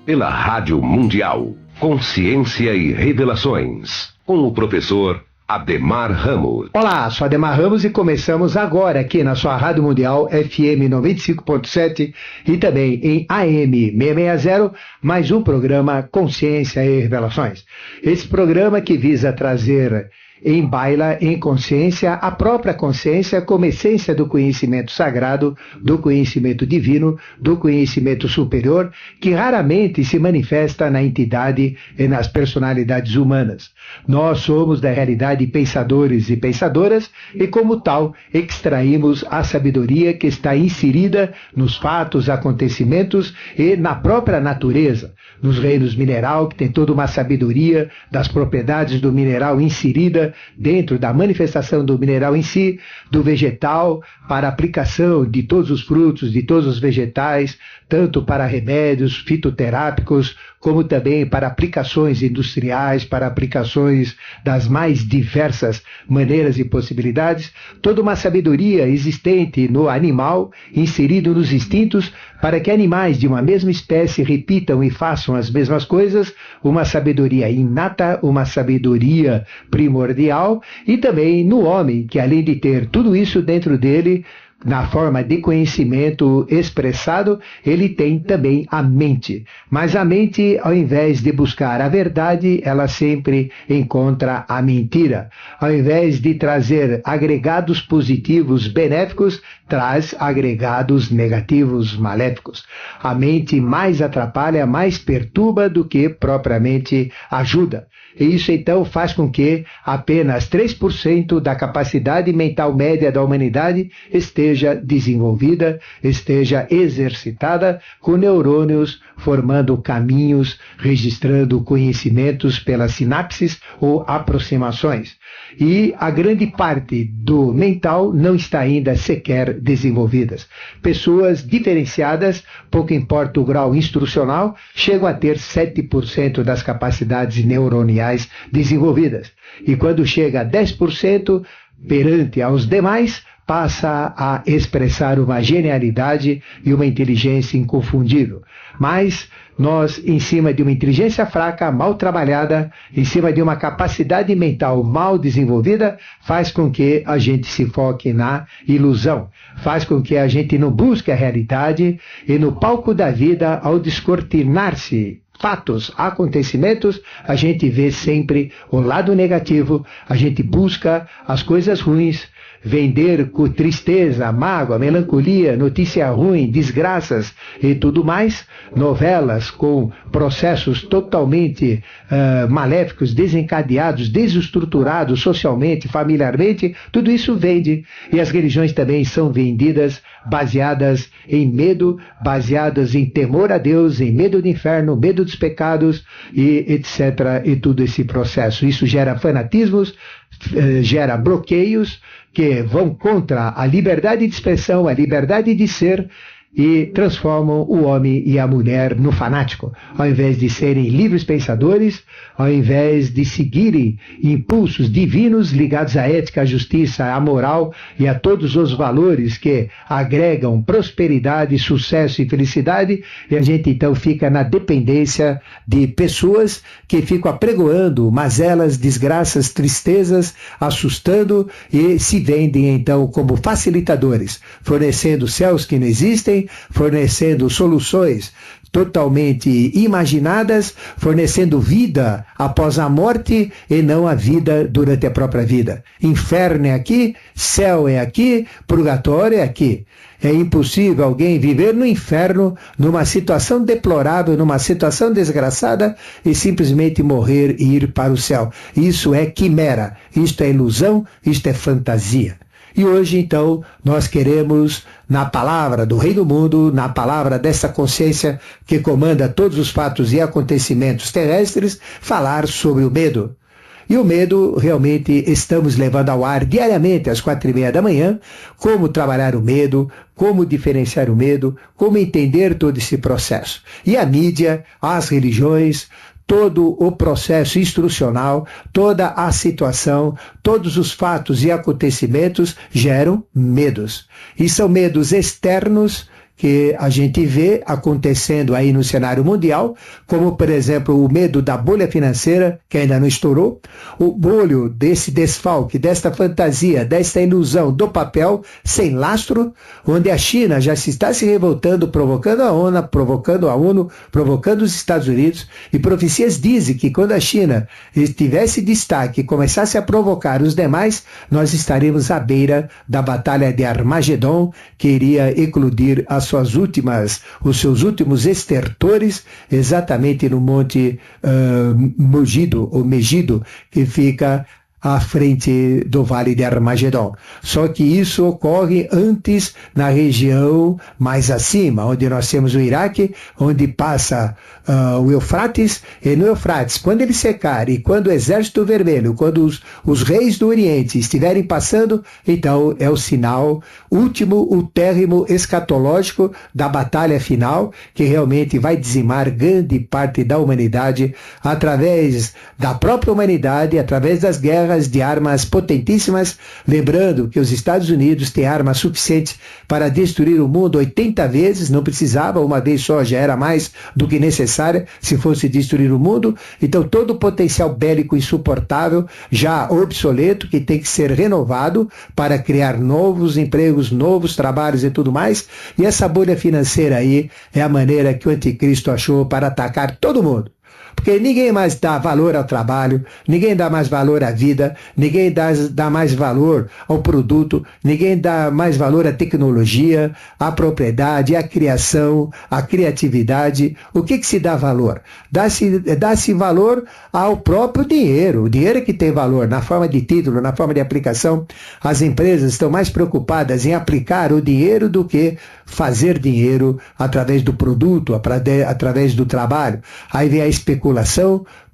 pela Rádio Mundial. Consciência e Revelações, com o professor Ademar Ramos. Olá, sou Ademar Ramos e começamos agora aqui na sua Rádio Mundial FM 95.7 e também em AM 660, mais um programa Consciência e Revelações. Esse programa que visa trazer em baila, em consciência, a própria consciência como essência do conhecimento sagrado, do conhecimento divino, do conhecimento superior, que raramente se manifesta na entidade e nas personalidades humanas. Nós somos da realidade pensadores e pensadoras e, como tal, extraímos a sabedoria que está inserida nos fatos, acontecimentos e na própria natureza, nos reinos mineral, que tem toda uma sabedoria das propriedades do mineral inserida dentro da manifestação do mineral em si, do vegetal, para aplicação de todos os frutos, de todos os vegetais, tanto para remédios fitoterápicos, como também para aplicações industriais, para aplicações das mais diversas maneiras e possibilidades, toda uma sabedoria existente no animal, inserido nos instintos, para que animais de uma mesma espécie repitam e façam as mesmas coisas, uma sabedoria inata, uma sabedoria primordial, e também no homem, que além de ter tudo isso dentro dele, na forma de conhecimento expressado, ele tem também a mente. Mas a mente, ao invés de buscar a verdade, ela sempre encontra a mentira. Ao invés de trazer agregados positivos benéficos, traz agregados negativos maléficos. A mente mais atrapalha, mais perturba do que propriamente ajuda. E isso então faz com que apenas 3% da capacidade mental média da humanidade esteja desenvolvida, esteja exercitada, com neurônios formando caminhos, registrando conhecimentos pelas sinapses ou aproximações. E a grande parte do mental não está ainda sequer desenvolvidas. Pessoas diferenciadas, pouco importa o grau instrucional, chegam a ter 7% das capacidades neuroniais desenvolvidas. E quando chega a 10%, perante aos demais, passa a expressar uma genialidade e uma inteligência inconfundível. Mas nós, em cima de uma inteligência fraca, mal trabalhada, em cima de uma capacidade mental mal desenvolvida, faz com que a gente se foque na ilusão, faz com que a gente não busque a realidade e no palco da vida, ao descortinar-se fatos, acontecimentos, a gente vê sempre o lado negativo, a gente busca as coisas ruins, vender com tristeza, mágoa, melancolia, notícia ruim, desgraças e tudo mais, novelas com processos totalmente maléficos, desencadeados, desestruturados socialmente, familiarmente, tudo isso vende. E as religiões também são vendidas baseadas em medo, baseadas em temor a Deus, em medo do inferno, medo dos pecados e etc. E tudo esse processo. Isso gera fanatismos, gera bloqueios que vão contra a liberdade de expressão, a liberdade de ser, e transformam o homem e a mulher no fanático, ao invés de serem livres pensadores, ao invés de seguirem impulsos divinos ligados à ética, à justiça, à moral e a todos os valores que agregam prosperidade, sucesso e felicidade, e a gente então fica na dependência de pessoas que ficam apregoando mazelas, desgraças, tristezas, assustando e se vendem então como facilitadores, fornecendo céus que não existem, fornecendo soluções totalmente imaginadas, fornecendo vida após a morte e não a vida durante a própria vida. Inferno é aqui, céu é aqui, purgatório é aqui. É impossível alguém viver no inferno, numa situação deplorável, numa situação desgraçada e simplesmente morrer e ir para o céu. Isso é quimera, isto é ilusão, isto é fantasia. E hoje, então, nós queremos, na palavra do Rei do Mundo, na palavra dessa consciência que comanda todos os fatos e acontecimentos terrestres, falar sobre o medo. E o medo, realmente, estamos levando ao ar diariamente às 4:30 da manhã, como trabalhar o medo, como diferenciar o medo, como entender todo esse processo. E a mídia, as religiões, todo o processo instrucional, toda a situação, todos os fatos e acontecimentos geram medos. E são medos externos que a gente vê acontecendo aí no cenário mundial, como, por exemplo, o medo da bolha financeira, que ainda não estourou, o bolho desse desfalque, desta fantasia, desta ilusão do papel sem lastro, onde a China já se está se revoltando, provocando a ONU, provocando os Estados Unidos, e profecias dizem que quando a China tivesse destaque e começasse a provocar os demais, nós estaremos à beira da batalha de Armagedon, que iria eclodir os seus últimos estertores, exatamente no Monte Megido, que fica à frente do Vale de Armagedon. Só que isso ocorre antes na região mais acima, onde nós temos o Iraque, onde passa o Eufrates, e no Eufrates, quando ele secar e quando o Exército Vermelho, quando os reis do Oriente estiverem passando, então é o sinal último, utérrimo, escatológico da batalha final, que realmente vai dizimar grande parte da humanidade através da própria humanidade, através das guerras, de armas potentíssimas, lembrando que os Estados Unidos têm armas suficientes para destruir o mundo 80 vezes, não precisava, uma vez só já era mais do que necessária se fosse destruir o mundo. Então todo o potencial bélico insuportável, já obsoleto, que tem que ser renovado para criar novos empregos, novos trabalhos e tudo mais. E essa bolha financeira aí é a maneira que o anticristo achou para atacar todo mundo. Porque ninguém mais dá valor ao trabalho, ninguém dá mais valor à vida, ninguém dá mais valor ao produto, ninguém dá mais valor à tecnologia, à propriedade, à criação, à criatividade. O que se dá valor? Dá-se valor ao próprio dinheiro. O dinheiro é que tem valor, na forma de título, na forma de aplicação. As empresas estão mais preocupadas em aplicar o dinheiro do que fazer dinheiro através do produto, através do trabalho. Aí vem a especulação.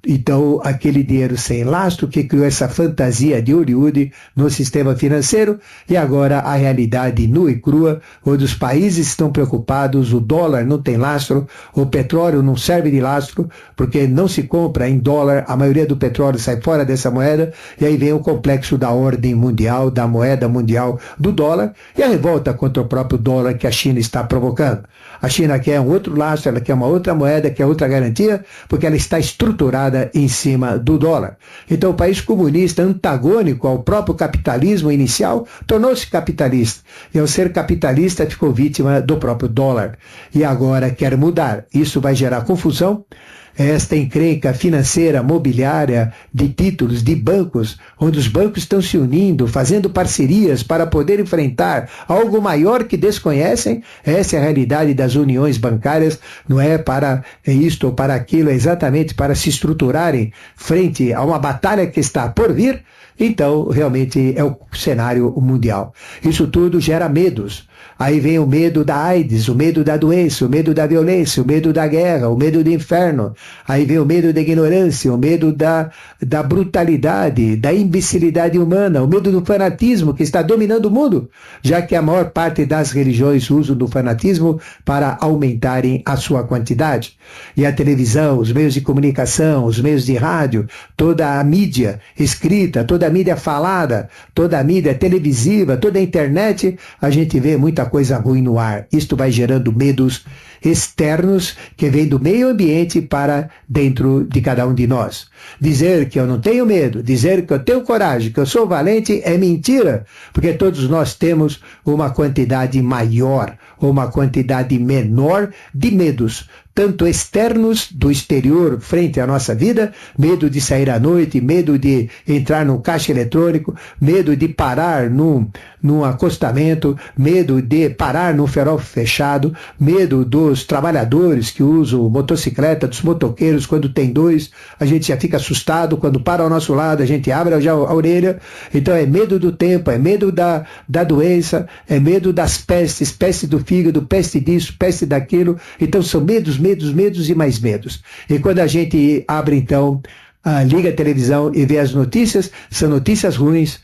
Então, aquele dinheiro sem lastro que criou essa fantasia de Hollywood no sistema financeiro, e agora a realidade nua e crua, onde os países estão preocupados, o dólar não tem lastro, o petróleo não serve de lastro, porque não se compra em dólar, a maioria do petróleo sai fora dessa moeda, e aí vem o complexo da ordem mundial, da moeda mundial do dólar, e a revolta contra o próprio dólar que a China está provocando. A China quer um outro lastro, ela quer uma outra moeda, quer outra garantia, porque ela está estruturada em cima do dólar. Então o país comunista, antagônico ao próprio capitalismo inicial, tornou-se capitalista. E ao ser capitalista ficou vítima do próprio dólar. E agora quer mudar. Isso vai gerar confusão. Esta encrenca financeira, mobiliária, de títulos, de bancos, onde os bancos estão se unindo, fazendo parcerias para poder enfrentar algo maior que desconhecem. Essa é a realidade das uniões bancárias, não é para isto ou para aquilo, é exatamente para se estruturarem frente a uma batalha que está por vir. Então, realmente é o cenário mundial. Isso tudo gera medos. Aí vem o medo da AIDS, o medo da doença, o medo da violência, o medo da guerra, o medo do inferno. Aí vem o medo da ignorância, o medo da brutalidade, da imbecilidade humana, o medo do fanatismo que está dominando o mundo, já que a maior parte das religiões usam do fanatismo para aumentarem a sua quantidade. E a televisão, os meios de comunicação, os meios de rádio, toda a mídia escrita, toda a mídia falada, toda a mídia televisiva, toda a internet, a gente vê muita coisa ruim no ar. Isto vai gerando medos externos que vêm do meio ambiente para dentro de cada um de nós. Dizer que eu não tenho medo, dizer que eu tenho coragem, que eu sou valente é mentira, porque todos nós temos uma quantidade maior ou uma quantidade menor de medos, tanto externos do exterior frente à nossa vida, medo de sair à noite, medo de entrar num caixa eletrônico, medo de parar num acostamento, medo de parar num farol fechado, medo dos trabalhadores que usam motocicleta, dos motoqueiros, quando tem dois, a gente já fica assustado, quando para ao nosso lado, a gente abre já a orelha. Então é medo do tempo, é medo da doença, é medo das pestes, peste do fígado, peste disso, peste daquilo. Então são medos e mais medos. E quando a gente abre então liga a televisão e vê as notícias, são notícias ruins,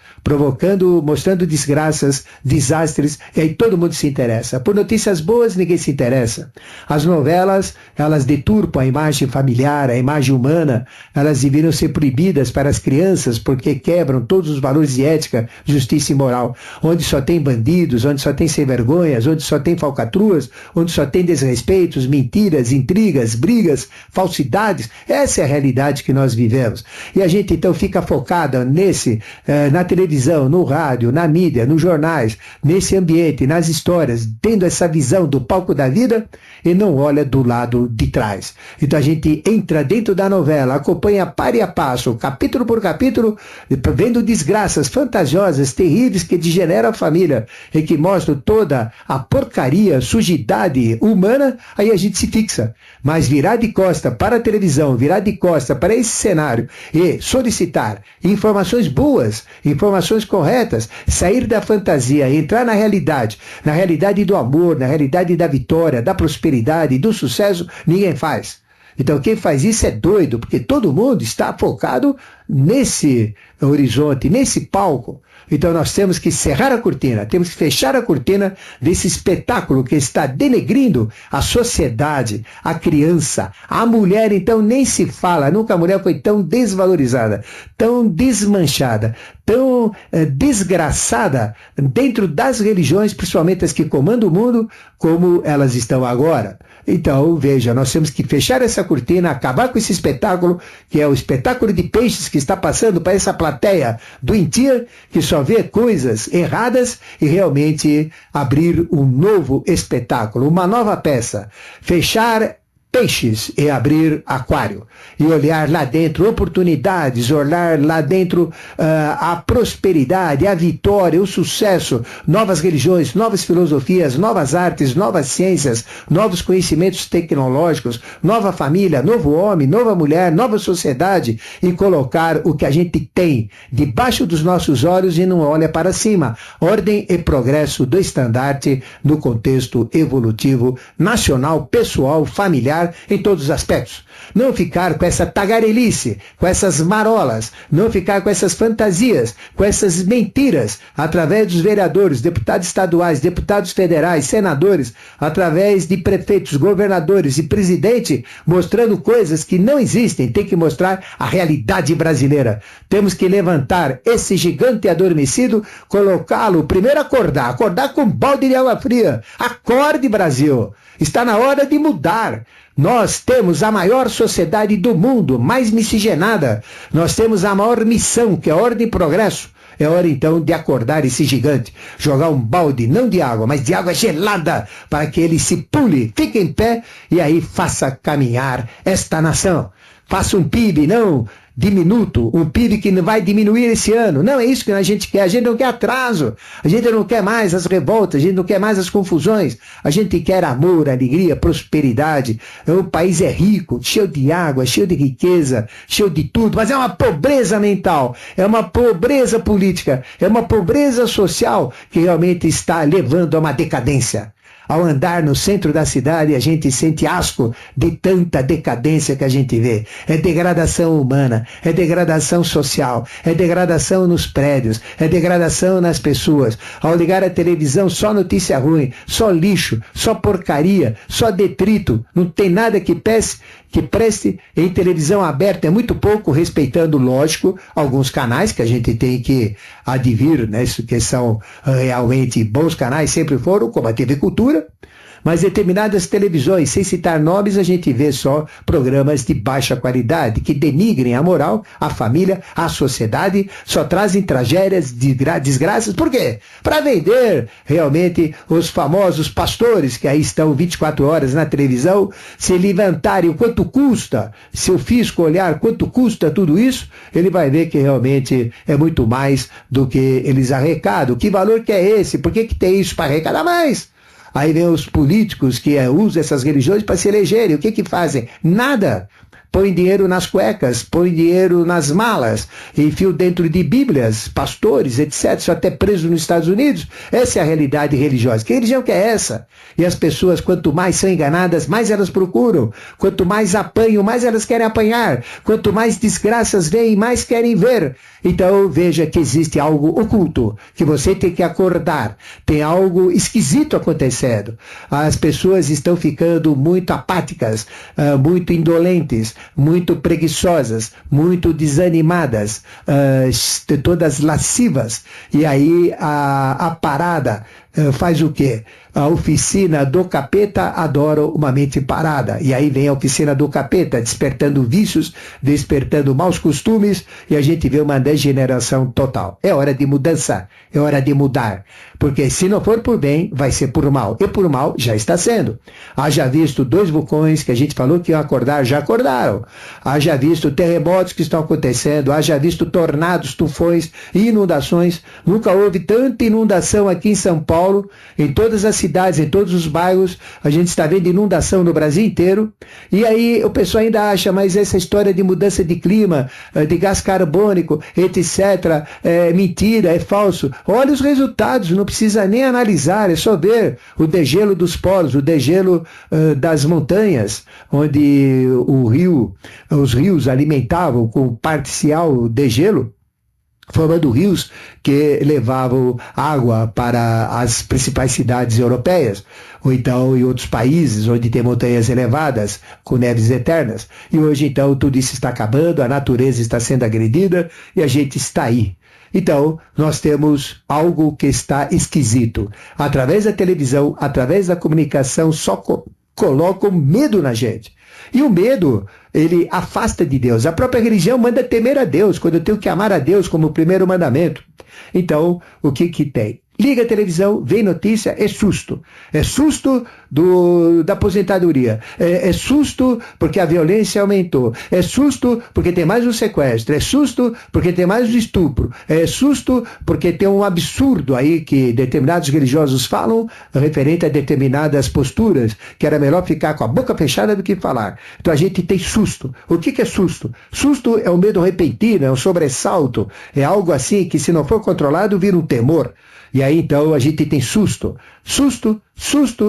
mostrando desgraças, desastres, e aí todo mundo se interessa. Por notícias boas, ninguém se interessa. As novelas, elas deturpam a imagem familiar, a imagem humana, elas deveriam ser proibidas para as crianças, porque quebram todos os valores de ética, justiça e moral. Onde só tem bandidos, onde só tem sem-vergonhas, onde só tem falcatruas, onde só tem desrespeitos, mentiras, intrigas, brigas, falsidades. Essa é a realidade que nós vivemos. E a gente então fica focada na televisão, no rádio, na mídia, nos jornais, nesse ambiente, nas histórias, tendo essa visão do palco da vida e não olha do lado de trás. Então a gente entra dentro da novela, acompanha par e a passo, capítulo por capítulo, vendo desgraças fantasiosas, terríveis, que degeneram a família e que mostram toda a porcaria, sujidade humana, aí a gente se fixa. Mas virar de costa para a televisão, virar de costa para esse cenário e solicitar informações boas, informações corretas, sair da fantasia, entrar na realidade do amor, na realidade da vitória, da prosperidade, do sucesso, ninguém faz. Então quem faz isso é doido, porque todo mundo está focado nesse horizonte, nesse palco. Então nós temos que cerrar a cortina, temos que fechar a cortina desse espetáculo que está denegrindo a sociedade, a criança, a mulher. Então nem se fala, nunca a mulher foi tão desvalorizada, tão desmanchada, tão desgraçada dentro das religiões, principalmente as que comandam o mundo, como elas estão agora. Então, veja, nós temos que fechar essa cortina, acabar com esse espetáculo, que é o espetáculo de peixes que está passando para essa plateia doentia, que só vê coisas erradas, e realmente abrir um novo espetáculo, uma nova peça. Fechar peixes e abrir aquário. E olhar lá dentro oportunidades, olhar lá dentro a prosperidade, a vitória, o sucesso, novas religiões, novas filosofias, novas artes, novas ciências, novos conhecimentos tecnológicos, nova família, novo homem, nova mulher, nova sociedade, e colocar o que a gente tem debaixo dos nossos olhos e não olha para cima. Ordem e progresso do estandarte no contexto evolutivo, nacional, pessoal, familiar, em todos os aspectos. Não ficar com essa tagarelice, com essas marolas, não ficar com essas fantasias, com essas mentiras, através dos vereadores, deputados estaduais, deputados federais, senadores, através de prefeitos, governadores e presidente, mostrando coisas que não existem. Tem que mostrar a realidade brasileira. Temos que levantar esse gigante adormecido, colocá-lo, primeiro acordar com um balde de água fria. Acorde, Brasil! Está na hora de mudar. Nós temos a maior sociedade do mundo, mais miscigenada. Nós temos a maior missão, que é a ordem e progresso. É hora então de acordar esse gigante, jogar um balde, não de água, mas de água gelada, para que ele se pule, fique em pé e aí faça caminhar esta nação. Faça um PIB, não diminuto, um PIB que não vai diminuir esse ano. Não é isso que a gente quer. A gente não quer atraso, a gente não quer mais as revoltas, a gente não quer mais as confusões. A gente quer amor, alegria, prosperidade. O país é rico, cheio de água, cheio de riqueza, cheio de tudo, mas é uma pobreza mental, é uma pobreza política, é uma pobreza social que realmente está levando a uma decadência. Ao andar no centro da cidade, a gente sente asco de tanta decadência que a gente vê. É degradação humana, é degradação social, é degradação nos prédios, é degradação nas pessoas. Ao ligar a televisão, só notícia ruim, só lixo, só porcaria, só detrito. Não tem nada que preste. Em televisão aberta é muito pouco, respeitando, lógico, alguns canais que a gente tem que advir, né, que são realmente bons canais, sempre foram, como a TV Cultura, mas determinadas televisões, sem citar nomes, a gente vê só programas de baixa qualidade, que denigrem a moral, a família, a sociedade, só trazem tragédias, desgraças. Por quê? Para vender realmente os famosos pastores, que aí estão 24 horas na televisão, se levantarem o quanto custa, se o fisco olhar quanto custa tudo isso, ele vai ver que realmente é muito mais do que eles arrecadam. Que valor que é esse? Por que tem isso para arrecadar mais? Aí vem os políticos que usam essas religiões para se elegerem. O que fazem? Nada. põe dinheiro nas cuecas, põe dinheiro nas malas, enfia dentro de bíblias, pastores, etc., só até preso nos Estados Unidos. Essa é a realidade religiosa. Que religião que é essa? E as pessoas, quanto mais são enganadas, mais elas procuram. Quanto mais apanham, mais elas querem apanhar. Quanto mais desgraças veem, mais querem ver. Então veja que existe algo oculto, que você tem que acordar. Tem algo esquisito acontecendo. As pessoas estão ficando muito apáticas, muito indolentes, muito preguiçosas, muito desanimadas, todas lascivas. E aí a parada faz o quê? A oficina do capeta adora uma mente parada. E aí vem a oficina do capeta, despertando vícios, despertando maus costumes, e a gente vê uma degeneração total. É hora de mudança, é hora de mudar. Porque se não for por bem, vai ser por mal. E por mal já está sendo. Haja visto 2 vulcões que a gente falou que iam acordar, já acordaram. Haja visto terremotos que estão acontecendo, haja visto tornados, tufões e inundações. Nunca houve tanta inundação aqui em São Paulo, em todas as cidades, em todos os bairros. A gente está vendo inundação no Brasil inteiro. E aí o pessoal ainda acha, mas essa história de mudança de clima, de gás carbônico, etc., é mentira, é falso. Olha os resultados, não precisa nem analisar, é só ver o degelo dos polos, o degelo das montanhas, onde os rios alimentavam com parcial degelo, formando rios que levavam água para as principais cidades europeias, ou então em outros países onde tem montanhas elevadas, com neves eternas. E hoje então tudo isso está acabando, a natureza está sendo agredida e a gente está aí. Então, nós temos algo que está esquisito. Através da televisão, através da comunicação, só colocam medo na gente. E o medo, ele afasta de Deus. A própria religião manda temer a Deus, quando eu tenho que amar a Deus como primeiro mandamento. Então, o que tem? Liga a televisão, vem notícia, é susto. É susto da aposentadoria. É susto porque a violência aumentou. É susto porque tem mais um sequestro. É susto porque tem mais um estupro. É susto porque tem um absurdo aí que determinados religiosos falam referente a determinadas posturas, que era melhor ficar com a boca fechada do que falar. Então a gente tem susto. O que é susto? Susto é um medo repentino, é um sobressalto. É algo assim que, se não for controlado, vira um temor. E aí então a gente tem susto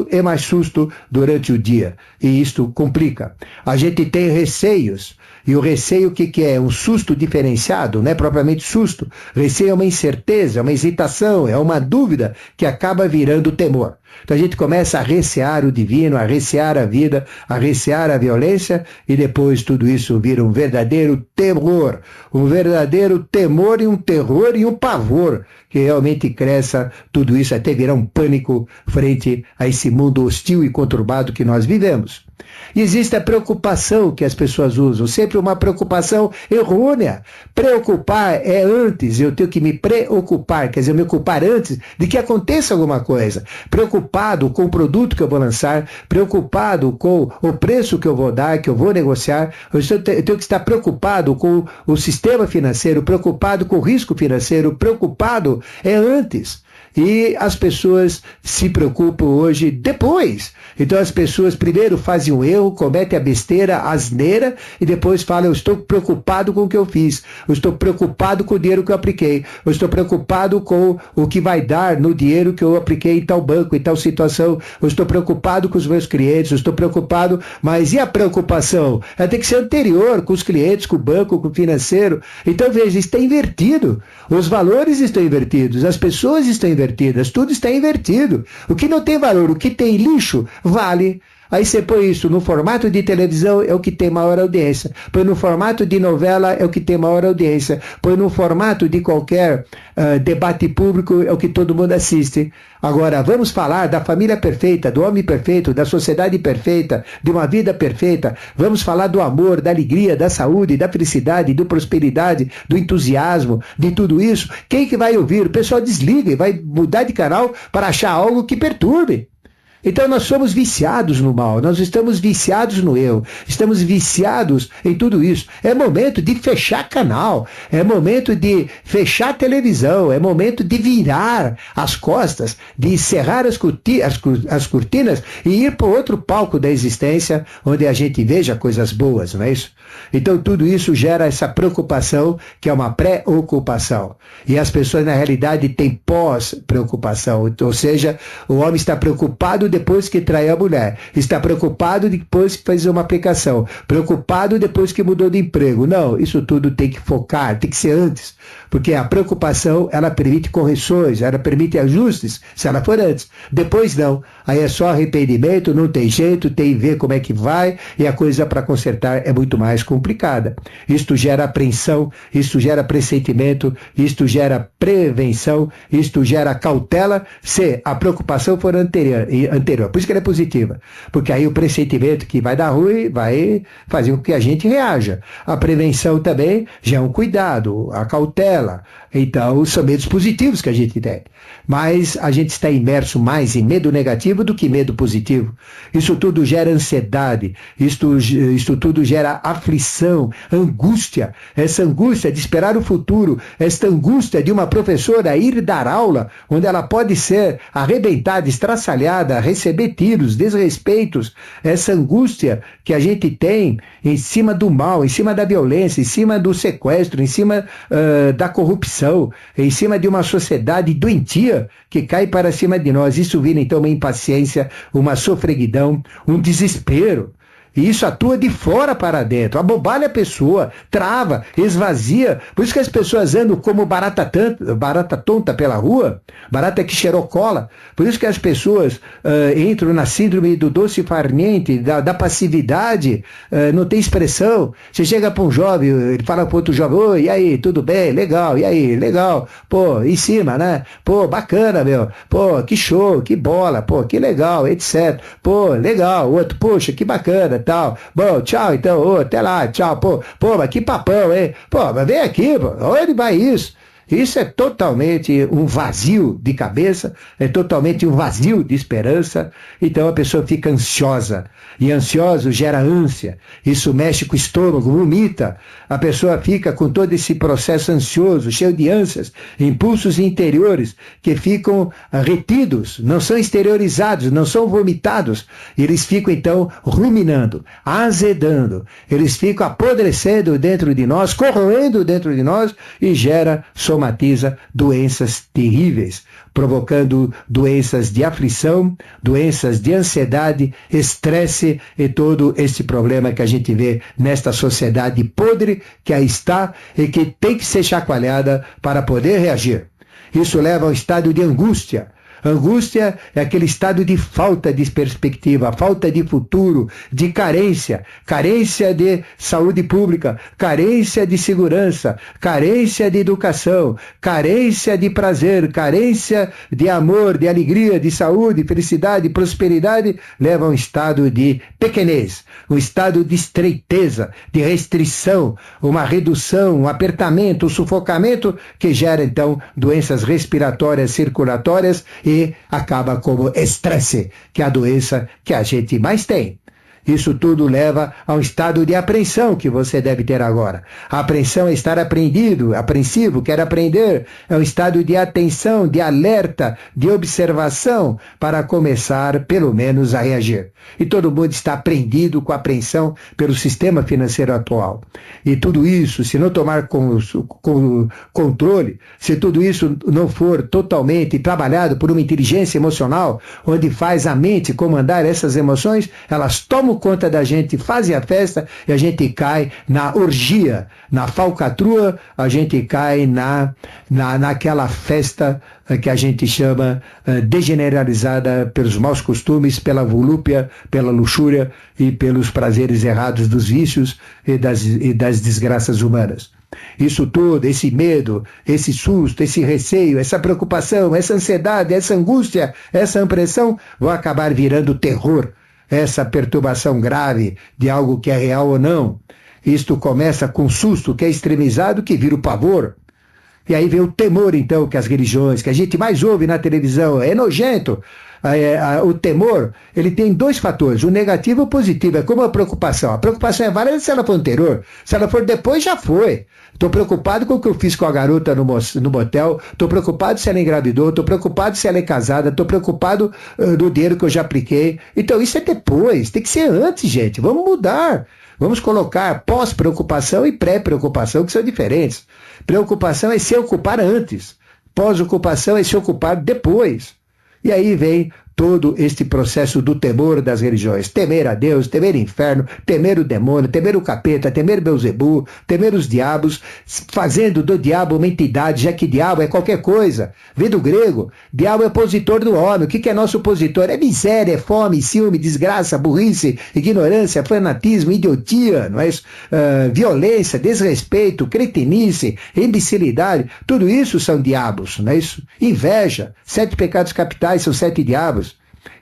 e mais susto durante o dia. E isto complica. A gente tem receios. E o receio o que é? Um susto diferenciado, não é propriamente susto. Receio é uma incerteza, uma hesitação, é uma dúvida que acaba virando temor. Então a gente começa a recear o divino, a recear a vida, a recear a violência, e depois tudo isso vira um verdadeiro terror. Um verdadeiro temor e um terror e um pavor, que realmente cresça tudo isso até virar um pânico frente a esse mundo hostil e conturbado que nós vivemos. E existe a preocupação que as pessoas usam, sempre uma preocupação errônea. Preocupar é antes, eu tenho que me preocupar, quer dizer, me ocupar antes de que aconteça alguma coisa. Preocupado com o produto que eu vou lançar, preocupado com o preço que eu vou dar, que eu vou negociar. Eu tenho que estar preocupado com o sistema financeiro, preocupado com o risco financeiro, preocupado é antes. E as pessoas se preocupam hoje depois. Então as pessoas primeiro fazem um erro, cometem a besteira, a asneira, e depois falam: eu estou preocupado com o que eu fiz, eu estou preocupado com o dinheiro que eu apliquei, eu estou preocupado com o que vai dar no dinheiro que eu apliquei em tal banco, em tal situação, eu estou preocupado com os meus clientes, eu estou preocupado. Mas e a preocupação? Ela tem que ser anterior, com os clientes, com o banco, com o financeiro. Então veja, está invertido. Os valores estão invertidos, as pessoas estão invertidas, tudo está invertido. O que não tem valor, o que tem lixo, vale. Aí você põe isso no formato de televisão, é o que tem maior audiência. Põe no formato de novela, é o que tem maior audiência. Põe no formato de qualquer debate público, é o que todo mundo assiste. Agora, vamos falar da família perfeita, do homem perfeito, da sociedade perfeita, de uma vida perfeita. Vamos falar do amor, da alegria, da saúde, da felicidade, da prosperidade, do entusiasmo, de tudo isso. Quem que vai ouvir? O pessoal desliga e vai mudar de canal para achar algo que perturbe. Então nós somos viciados no mal, nós estamos viciados no erro, estamos viciados em tudo isso. É momento de fechar canal, é momento de fechar televisão, é momento de virar as costas, de cerrar as cortinas e ir para outro palco da existência, onde a gente veja coisas boas, não é isso? Então tudo isso gera essa preocupação, que é uma pré-ocupação. E as pessoas na realidade têm pós-preocupação, ou seja, o homem está preocupado depois que traiu a mulher, está preocupado depois que fez uma aplicação, preocupado depois que mudou de emprego. Não, isso tudo tem que focar, tem que ser antes, porque a preocupação, ela permite correções, ela permite ajustes, se ela for antes. Depois não, aí é só arrependimento, não tem jeito, tem que ver como é que vai, e a coisa para consertar é muito mais complicada. Isto gera apreensão, isto gera pressentimento, isto gera prevenção, isto gera cautela, se a preocupação for anterior. Por isso que ela é positiva, porque aí o pressentimento que vai dar ruim vai fazer com que a gente reaja. A prevenção também já é um cuidado, a cautela. Então são medos positivos que a gente tem, mas a gente está imerso mais em medo negativo do que medo positivo. Isso tudo gera ansiedade, isto tudo gera aflição, angústia. Essa angústia de esperar o futuro, esta angústia de uma professora ir dar aula, onde ela pode ser arrebentada, estraçalhada, receber tiros, desrespeitos, essa angústia que a gente tem em cima do mal, em cima da violência, em cima do sequestro, em cima da corrupção, em cima de uma sociedade doentia que cai para cima de nós. Isso vira então uma impaciência, uma sofreguidão, um desespero. E isso atua de fora para dentro, abobalha a pessoa, trava, esvazia. Por isso que as pessoas andam como barata tonta pela rua, barata que cheirou cola. Por isso que as pessoas entram na síndrome do doce farniente, da passividade, não tem expressão. Você chega para um jovem, ele fala para outro jovem: oi, e aí, tudo bem? Legal, e aí, legal. Pô, em cima, né? Pô, bacana, meu. Pô, que show, que bola, pô, que legal, etc. Pô, legal. Outro, poxa, que bacana. Tal. Bom, tchau, então, até lá, tchau, pô, mas que papão, hein? Pô, mas vem aqui, pô, onde vai isso? Isso é totalmente um vazio de cabeça, é totalmente um vazio de esperança. Então a pessoa fica ansiosa, e ansioso gera ânsia, isso mexe com o estômago, vomita. A pessoa fica com todo esse processo ansioso, cheio de ânsias, impulsos interiores que ficam retidos, não são exteriorizados, não são vomitados. Eles ficam então ruminando, azedando, eles ficam apodrecendo dentro de nós, corroendo dentro de nós, e gera somatiza doenças terríveis, provocando doenças de aflição, doenças de ansiedade, estresse e todo esse problema que a gente vê nesta sociedade podre que aí está e que tem que ser chacoalhada para poder reagir. Isso leva ao estado de angústia. Angústia é aquele estado de falta de perspectiva, falta de futuro, de carência de saúde pública, carência de segurança, carência de educação, carência de prazer, carência de amor, de alegria, de saúde, felicidade, prosperidade, leva a um estado de pequenez, um estado de estreiteza, de restrição, uma redução, um apertamento, um sufocamento que gera então doenças respiratórias, circulatórias, e acaba como estresse, que é a doença que a gente mais tem. Isso tudo leva a um estado de apreensão que você deve ter agora. A apreensão é estar apreensivo, quer aprender. É um estado de atenção, de alerta, de observação, para começar, pelo menos, a reagir. E todo mundo está apreendido com a apreensão pelo sistema financeiro atual. E tudo isso, se não tomar controle, se tudo isso não for totalmente trabalhado por uma inteligência emocional, onde faz a mente comandar essas emoções, elas tomam conta da gente, fazem a festa e a gente cai na orgia, na falcatrua, a gente cai naquela festa que a gente chama degeneralizada pelos maus costumes, pela volúpia, pela luxúria e pelos prazeres errados dos vícios e das desgraças humanas. Isso tudo, esse medo, esse susto, esse receio, essa preocupação, essa ansiedade, essa angústia, essa impressão vão acabar virando terror. Essa perturbação grave de algo que é real ou não. Isto começa com susto, que é extremizado, que vira o pavor. E aí vem o temor, então, que as religiões, que a gente mais ouve na televisão, é nojento. O temor, ele tem dois fatores, o negativo e o positivo, é como a preocupação. A preocupação é válida se ela for anterior, se ela for depois, já foi. Estou preocupado com o que eu fiz com a garota no motel, estou preocupado se ela engravidou, estou preocupado se ela é casada, estou preocupado do dinheiro que eu já apliquei. Então isso é depois, tem que ser antes, gente, vamos mudar. Vamos colocar pós-preocupação e pré-preocupação, que são diferentes. Preocupação é se ocupar antes, pós-ocupação é se ocupar depois. E aí vem todo este processo do temor das religiões. Temer a Deus, temer o inferno, temer o demônio, temer o capeta, temer Belzebu, temer os diabos, fazendo do diabo uma entidade, já que diabo é qualquer coisa. Vem do grego, diabo é opositor do homem. O que é nosso opositor? É miséria, é fome, ciúme, desgraça, burrice, ignorância, fanatismo, idiotia, não é isso? Violência, desrespeito, cretinice, imbecilidade. Tudo isso são diabos, não é isso? Inveja, 7 pecados capitais são 7 diabos.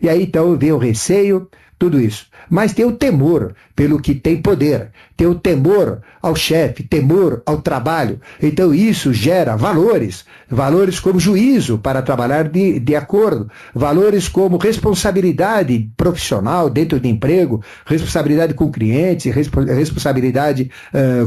E aí então vem o receio, tudo isso. Mas tem o temor pelo que tem poder, tem o temor ao chefe, temor ao trabalho. Então isso gera valores como juízo para trabalhar de acordo, valores como responsabilidade profissional dentro de emprego, responsabilidade com clientes, responsabilidade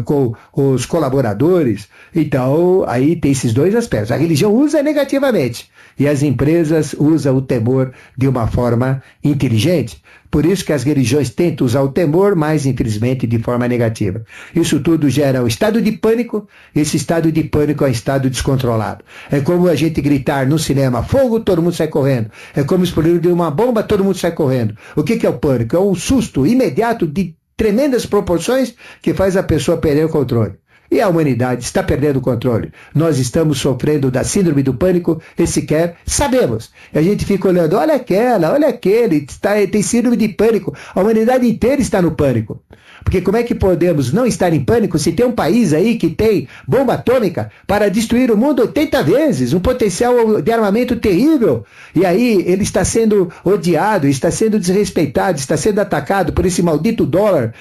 com os colaboradores. Então aí tem esses dois aspectos. A religião usa negativamente e as empresas usam o temor de uma forma inteligente. Por isso que as religiões tentam usar o temor, mas infelizmente de forma negativa. Isso tudo gera um estado de pânico, esse estado de pânico é um estado descontrolado. É como a gente gritar no cinema, fogo, todo mundo sai correndo. É como explodir de uma bomba, todo mundo sai correndo. O que é o pânico? É um susto imediato de tremendas proporções que faz a pessoa perder o controle. E a humanidade está perdendo o controle. Nós estamos sofrendo da síndrome do pânico, e sequer sabemos. E a gente fica olhando, olha aquele, tem síndrome de pânico. A humanidade inteira está no pânico. Porque como é que podemos não estar em pânico se tem um país aí que tem bomba atômica para destruir o mundo 80 vezes, um potencial de armamento terrível, e aí ele está sendo odiado, está sendo desrespeitado, está sendo atacado por esse maldito dólar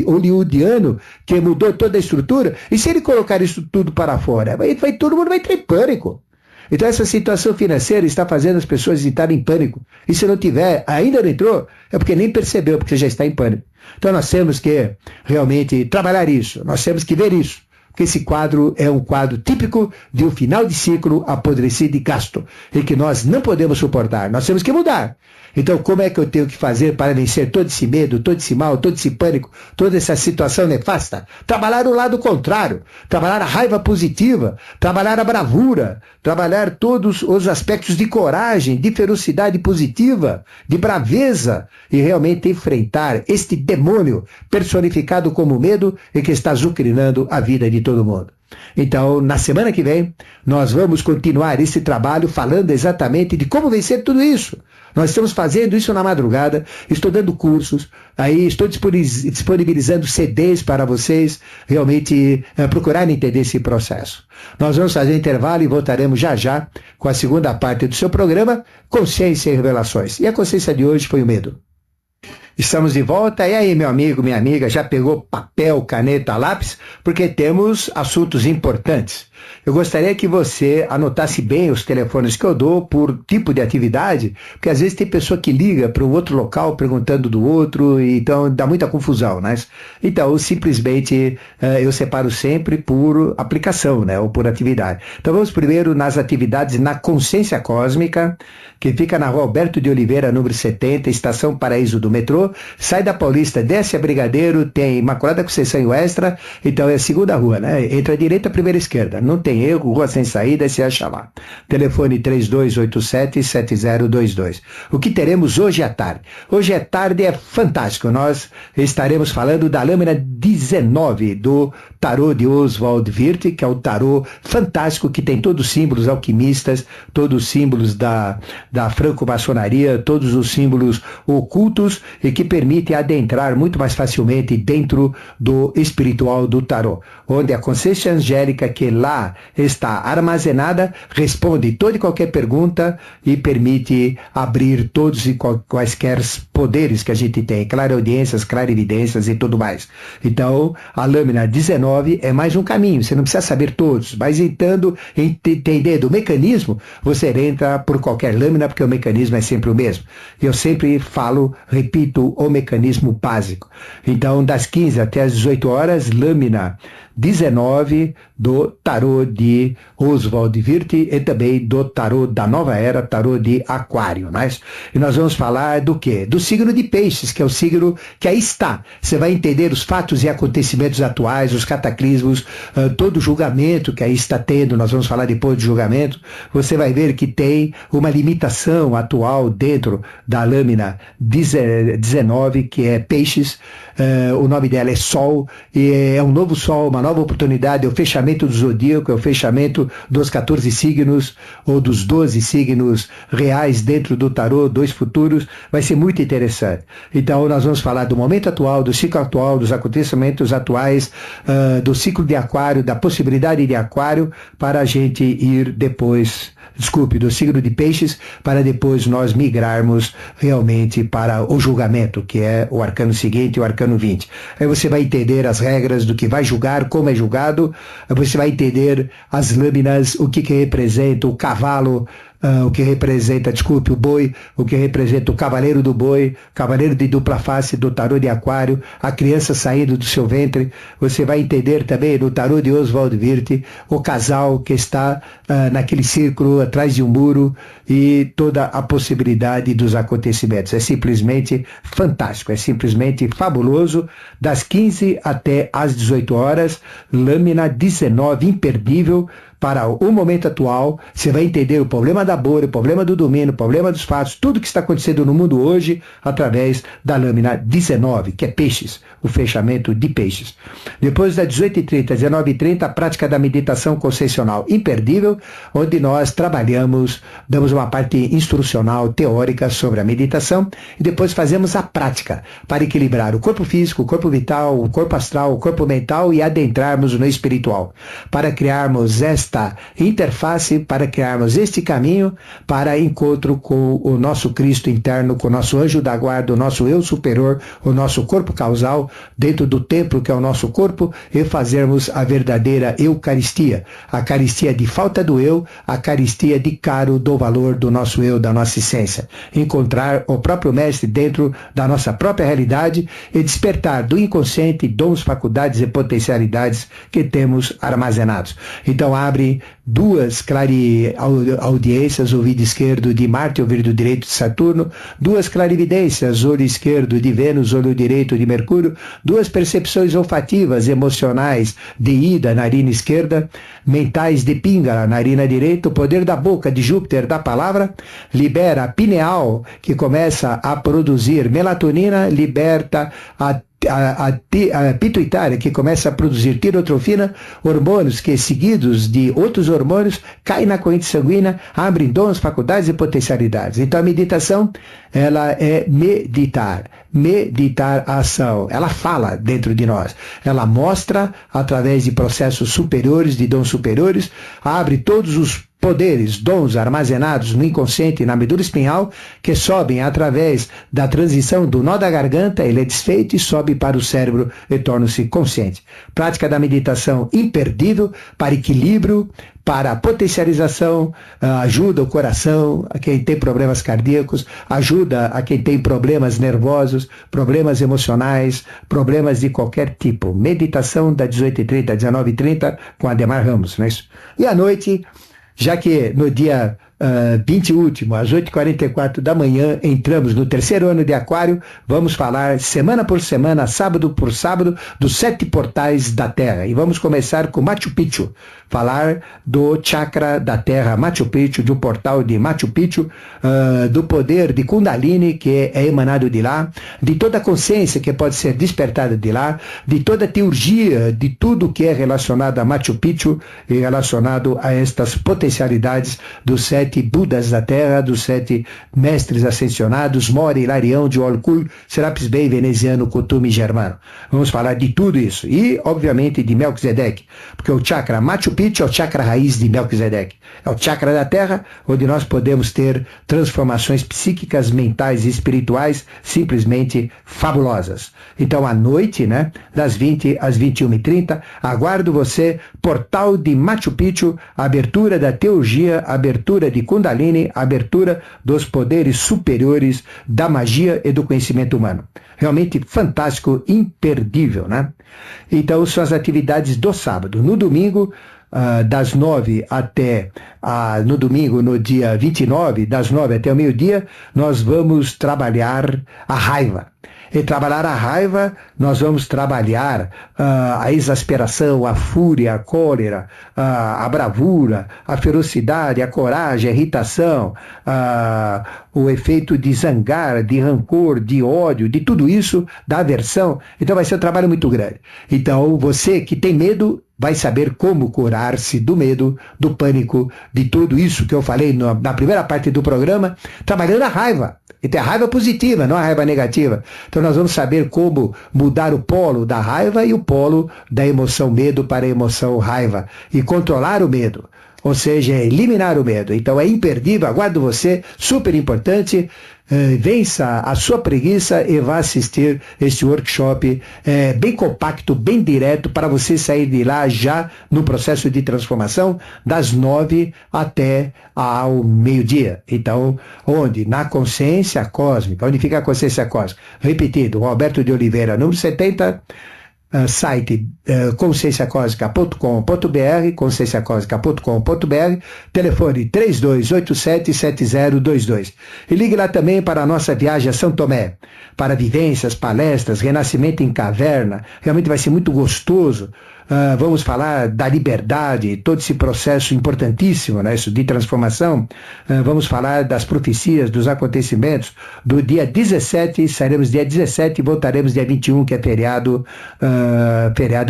hollywoodiano que mudou toda a estrutura, e se ele colocar isso tudo para fora, todo mundo vai entrar em pânico. Então essa situação financeira está fazendo as pessoas entrarem em pânico. E se não tiver, ainda não entrou, é porque nem percebeu, porque já está em pânico. Então nós temos que realmente trabalhar isso, nós temos que ver isso. Porque esse quadro é um quadro típico de um final de ciclo apodrecido e gasto, e que nós não podemos suportar, nós temos que mudar. Então como é que eu tenho que fazer para vencer todo esse medo, todo esse mal, todo esse pânico, toda essa situação nefasta? Trabalhar o lado contrário, trabalhar a raiva positiva, trabalhar a bravura, trabalhar todos os aspectos de coragem, de ferocidade positiva, de braveza, e realmente enfrentar este demônio personificado como medo e que está azucrinando a vida de todo mundo. Então, na semana que vem, nós vamos continuar esse trabalho falando exatamente de como vencer tudo isso. Nós estamos fazendo isso na madrugada, estou dando cursos, aí estou disponibilizando CDs para vocês realmente procurarem entender esse processo. Nós vamos fazer intervalo e voltaremos já com a segunda parte do seu programa, Consciência e Revelações. E a consciência de hoje foi o medo. Estamos de volta, e aí meu amigo, minha amiga, já pegou papel, caneta, lápis? Porque temos assuntos importantes. Eu gostaria que você anotasse bem os telefones que eu dou por tipo de atividade, porque às vezes tem pessoa que liga para um outro local perguntando do outro, e então dá muita confusão, né? Então, simplesmente, eu separo sempre por aplicação, né? Ou por atividade. Então vamos primeiro nas atividades na Consciência Cósmica, que fica na Rua Alberto de Oliveira, número 70, Estação Paraíso do metrô. Sai da Paulista, desce a Brigadeiro, tem Imaculada Conceição e Extra, então é a segunda rua, né? Entra à direita, primeira esquerda. Não tem erro, rua sem saída, se acha lá. Telefone 3287-7022. O que teremos hoje à tarde? Hoje à tarde é fantástico. Nós estaremos falando da lâmina 19 do tarô de Oswald Wirth, que é o tarô fantástico que tem todos os símbolos alquimistas, todos os símbolos da franco-maçonaria, todos os símbolos ocultos e que permite adentrar muito mais facilmente dentro do espiritual do tarô, onde a consciência angélica que lá está armazenada responde toda e qualquer pergunta e permite abrir todos e quaisquer poderes que a gente tem, clareaudiências, clarividências e tudo mais. Então, a lâmina 19 19 é mais um caminho, você não precisa saber todos, mas entendendo o mecanismo, você entra por qualquer lâmina, porque o mecanismo é sempre o mesmo. Eu sempre falo, repito, o mecanismo básico. Então, das 15 até as 18 horas, lâmina 19 do tarô de Oswald Wirth e também do tarô da nova era, tarô de Aquário, né? E nós vamos falar do quê? Do signo de Peixes, que é o signo que aí está. Você vai entender os fatos e acontecimentos atuais, os cataclismos, todo o julgamento que aí está tendo, nós vamos falar depois do julgamento. Você vai ver que tem uma limitação atual dentro da lâmina 19, que é Peixes. O nome dela é Sol, e é um novo Sol, uma nova oportunidade, é o fechamento do zodíaco, é o fechamento dos 14 signos, ou dos 12 signos reais dentro do tarô, 2 futuros, vai ser muito interessante. Então nós vamos falar do momento atual, do ciclo atual, dos acontecimentos atuais, do ciclo de Aquário, da possibilidade de Aquário, para a gente ir depois... do signo de Peixes, para depois nós migrarmos realmente para o julgamento, que é o arcano seguinte, o arcano 20. Aí você vai entender as regras do que vai julgar, como é julgado, você vai entender as lâminas, o que representa o cavalo, o que representa, o boi, o que representa o cavaleiro do boi, cavaleiro de dupla face do tarô de Aquário, a criança saindo do seu ventre. Você vai entender também no tarô de Oswald Wirth o casal que está naquele círculo atrás de um muro e toda a possibilidade dos acontecimentos. É simplesmente fantástico, é simplesmente fabuloso. Das 15 até as 18 horas, lâmina 19, imperdível, para o momento atual. Você vai entender o problema da bolha, o problema do domínio, o problema dos fatos, tudo que está acontecendo no mundo hoje, através da lâmina 19, que é Peixes, o fechamento de Peixes. Depois das 18h30, 19h30, a prática da meditação concessional imperdível, onde nós trabalhamos, damos uma parte instrucional, teórica sobre a meditação, e depois fazemos a prática para equilibrar o corpo físico, o corpo vital, o corpo astral, o corpo mental e adentrarmos no espiritual, para criarmos esta interface, para criarmos este caminho para encontro com o nosso Cristo interno, com o nosso anjo da guarda, o nosso eu superior, o nosso corpo causal, dentro do templo que é o nosso corpo, e fazermos a verdadeira Eucaristia, a caristia de falta do eu, a caristia de caro do valor do nosso eu, da nossa essência. Encontrar o próprio Mestre dentro da nossa própria realidade e despertar do inconsciente dons, faculdades e potencialidades que temos armazenados. Então abre duas clareaudiências, ouvido esquerdo de Marte, ouvido direito de Saturno, duas clarividências, olho esquerdo de Vênus, olho direito de Mercúrio, duas percepções olfativas, emocionais de Ida, narina esquerda, mentais de Pingala, narina direita, o poder da boca de Júpiter, da palavra, libera a pineal, que começa a produzir melatonina, liberta a pituitária, que começa a produzir tirotrofina, hormônios que, seguidos de outros hormônios, caem na corrente sanguínea, abrem dons, faculdades e potencialidades. Então a meditação, ela é meditar a ação, ela fala dentro de nós, ela mostra através de processos superiores, de dons superiores, abre todos os poderes, dons armazenados no inconsciente e na medula espinhal, que sobem através da transição do nó da garganta, ele é desfeito e sobe para o cérebro e torna-se consciente. Prática da meditação imperdível para equilíbrio, para a potencialização, ajuda o coração, a quem tem problemas cardíacos, ajuda a quem tem problemas nervosos, problemas emocionais, problemas de qualquer tipo. Meditação da 18h30 a 19h30 com Ademar Ramos, não é isso? E à noite, já que no dia 20 último, às 8h44 da manhã, entramos no terceiro ano de Aquário, vamos falar semana por semana, sábado por sábado, dos 7 portais da Terra. E vamos começar com Machu Picchu, falar do chakra da Terra, Machu Picchu, do portal de Machu Picchu, do poder de Kundalini, que é emanado de lá, de toda a consciência que pode ser despertada de lá, de toda a teurgia, de tudo que é relacionado a Machu Picchu e relacionado a estas potencialidades dos 7 7 Budas da Terra, dos 7 mestres ascensionados, Mora, Hilarião, de Olcul, Serapis Bey, veneziano, Cotume e Germano. Vamos falar de tudo isso. E, obviamente, de Melquisedeque, porque o chakra Machu Picchu é o chakra raiz de Melquisedeque. É o chakra da Terra, onde nós podemos ter transformações psíquicas, mentais e espirituais simplesmente fabulosas. Então, à noite, né, das 20 às 21h30, aguardo você, portal de Machu Picchu, abertura da teurgia, abertura de Kundalini, abertura dos poderes superiores da magia e do conhecimento humano. Realmente fantástico, imperdível, né? Então, são as atividades do sábado. No domingo, das 9 até, no domingo, no dia 29, das 9 até o meio-dia, nós vamos trabalhar a raiva. E trabalhar a raiva, nós vamos trabalhar a exasperação, a fúria, a cólera, a bravura, a ferocidade, a coragem, a irritação, o efeito de zangar, de rancor, de ódio, de tudo isso, da aversão. Então vai ser um trabalho muito grande. Então você que tem medo, vai saber como curar-se do medo, do pânico, de tudo isso que eu falei na primeira parte do programa, trabalhando a raiva. E tem a raiva positiva, não a raiva negativa. Então nós vamos saber como mudar o polo da raiva e o polo da emoção medo para a emoção raiva. E controlar o medo. Ou seja, eliminar o medo. Então é imperdível, aguardo você, super importante. Vença a sua preguiça e vá assistir este workshop bem compacto, bem direto, para você sair de lá já no processo de transformação das 9 até ao meio-dia. Então, onde? Na consciência cósmica. Onde fica a consciência cósmica? Repetido, Roberto de Oliveira, número 70, site conscienciacósmica.com.br, conscienciacósmica.com.br, telefone 3287-7022. E ligue lá também para a nossa viagem a São Tomé, para vivências, palestras, renascimento em caverna. Realmente vai ser muito gostoso. Vamos falar da liberdade, todo esse processo importantíssimo, né, isso de transformação. Vamos falar das profecias, dos acontecimentos. Do dia 17, sairemos dia 17 e voltaremos dia 21, que é feriado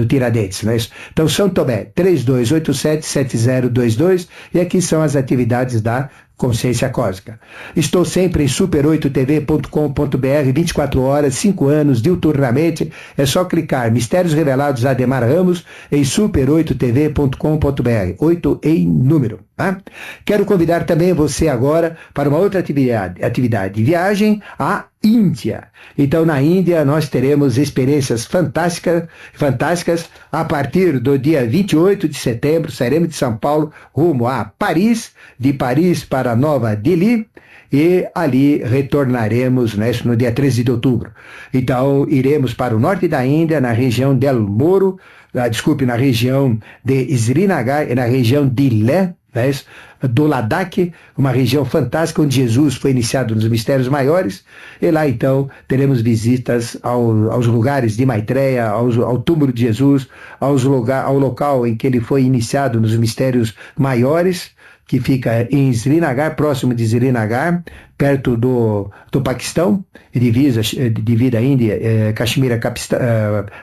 Tiradentes. Né? Então, São Tomé, 3287-7022, e aqui são as atividades da Consciência Cósmica. Estou sempre em super8tv.com.br, 24 horas, 5 anos, diuturnamente. É só clicar Mistérios Revelados Ademar Ramos em super8tv.com.br, 8 em número. Tá? Quero convidar também você agora para uma outra atividade, viagem à Índia. Então, na Índia, nós teremos experiências fantásticas. A partir do dia 28 de setembro, sairemos de São Paulo rumo a Paris, de Paris para Nova Delhi, e ali retornaremos, né, no dia 13 de outubro. Então, iremos para o norte da Índia, na região del Moro, na região de Srinagar e na região de Leh, do Ladakh, uma região fantástica onde Jesus foi iniciado nos mistérios maiores, e lá então teremos visitas aos lugares de Maitreya, ao túmulo de Jesus, ao local em que ele foi iniciado nos mistérios maiores, que fica em Srinagar, próximo de Srinagar, perto do Paquistão, divisa a Índia, Caxemira,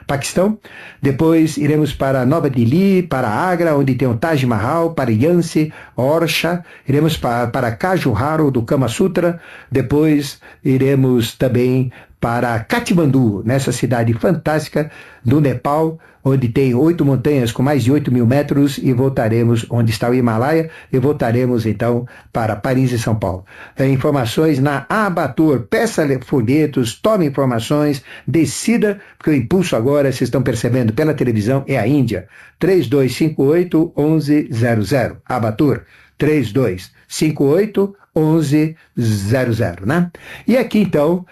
Paquistão. Depois iremos para Nova Delhi, para Agra, onde tem o Taj Mahal, para Yansi, Orsha. Iremos para Kajuharo, do Kama Sutra. Depois iremos também para Katmandu, nessa cidade fantástica do Nepal, onde tem 8 montanhas com mais de 8.000 metros, e voltaremos onde está o Himalaia, e voltaremos então para Paris e São Paulo. Informações na Abatur, peça folhetos, tome informações, decida, porque o impulso agora, vocês estão percebendo pela televisão, é a Índia. 3258-1100, Abatur, 3258-1100, né? E aqui então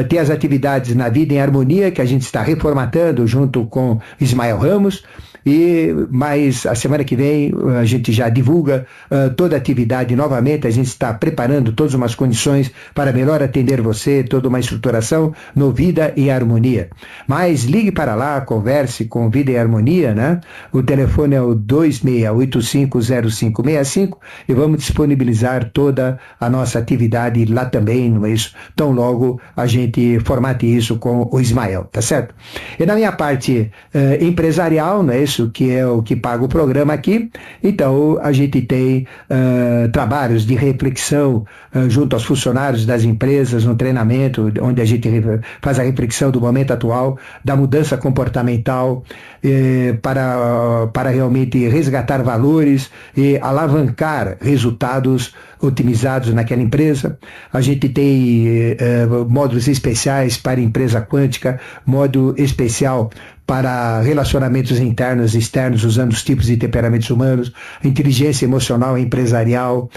tem as atividades na Vida em Harmonia, que a gente está reformatando junto com Ismael Ramos, mas a semana que vem a gente já divulga toda a atividade novamente. A gente está preparando todas umas condições para melhor atender você, toda uma estruturação no Vida em Harmonia. Mas ligue para lá, converse com Vida em Harmonia, né? O telefone é o 26850565, e vamos disponibilizar toda a nossa atividade lá também, não é isso? Tão logo a gente formate isso com o Ismael, tá certo? E na minha parte empresarial, não é isso? isso, que é o que paga o programa aqui. Então, a gente tem trabalhos de reflexão junto aos funcionários das empresas, no treinamento, onde a gente faz a reflexão do momento atual, da mudança comportamental, para realmente resgatar valores e alavancar resultados otimizados naquela empresa. A gente tem módulos especiais para empresa quântica, módulo especial para relacionamentos internos e externos, usando os tipos de temperamentos humanos, inteligência emocional e empresarial,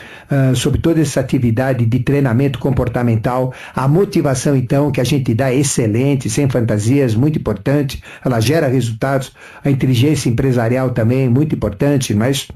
sobre toda essa atividade de treinamento comportamental. A motivação, então, que a gente dá é excelente, sem fantasias, muito importante, ela gera resultados. A inteligência empresarial também, muito importante, mas...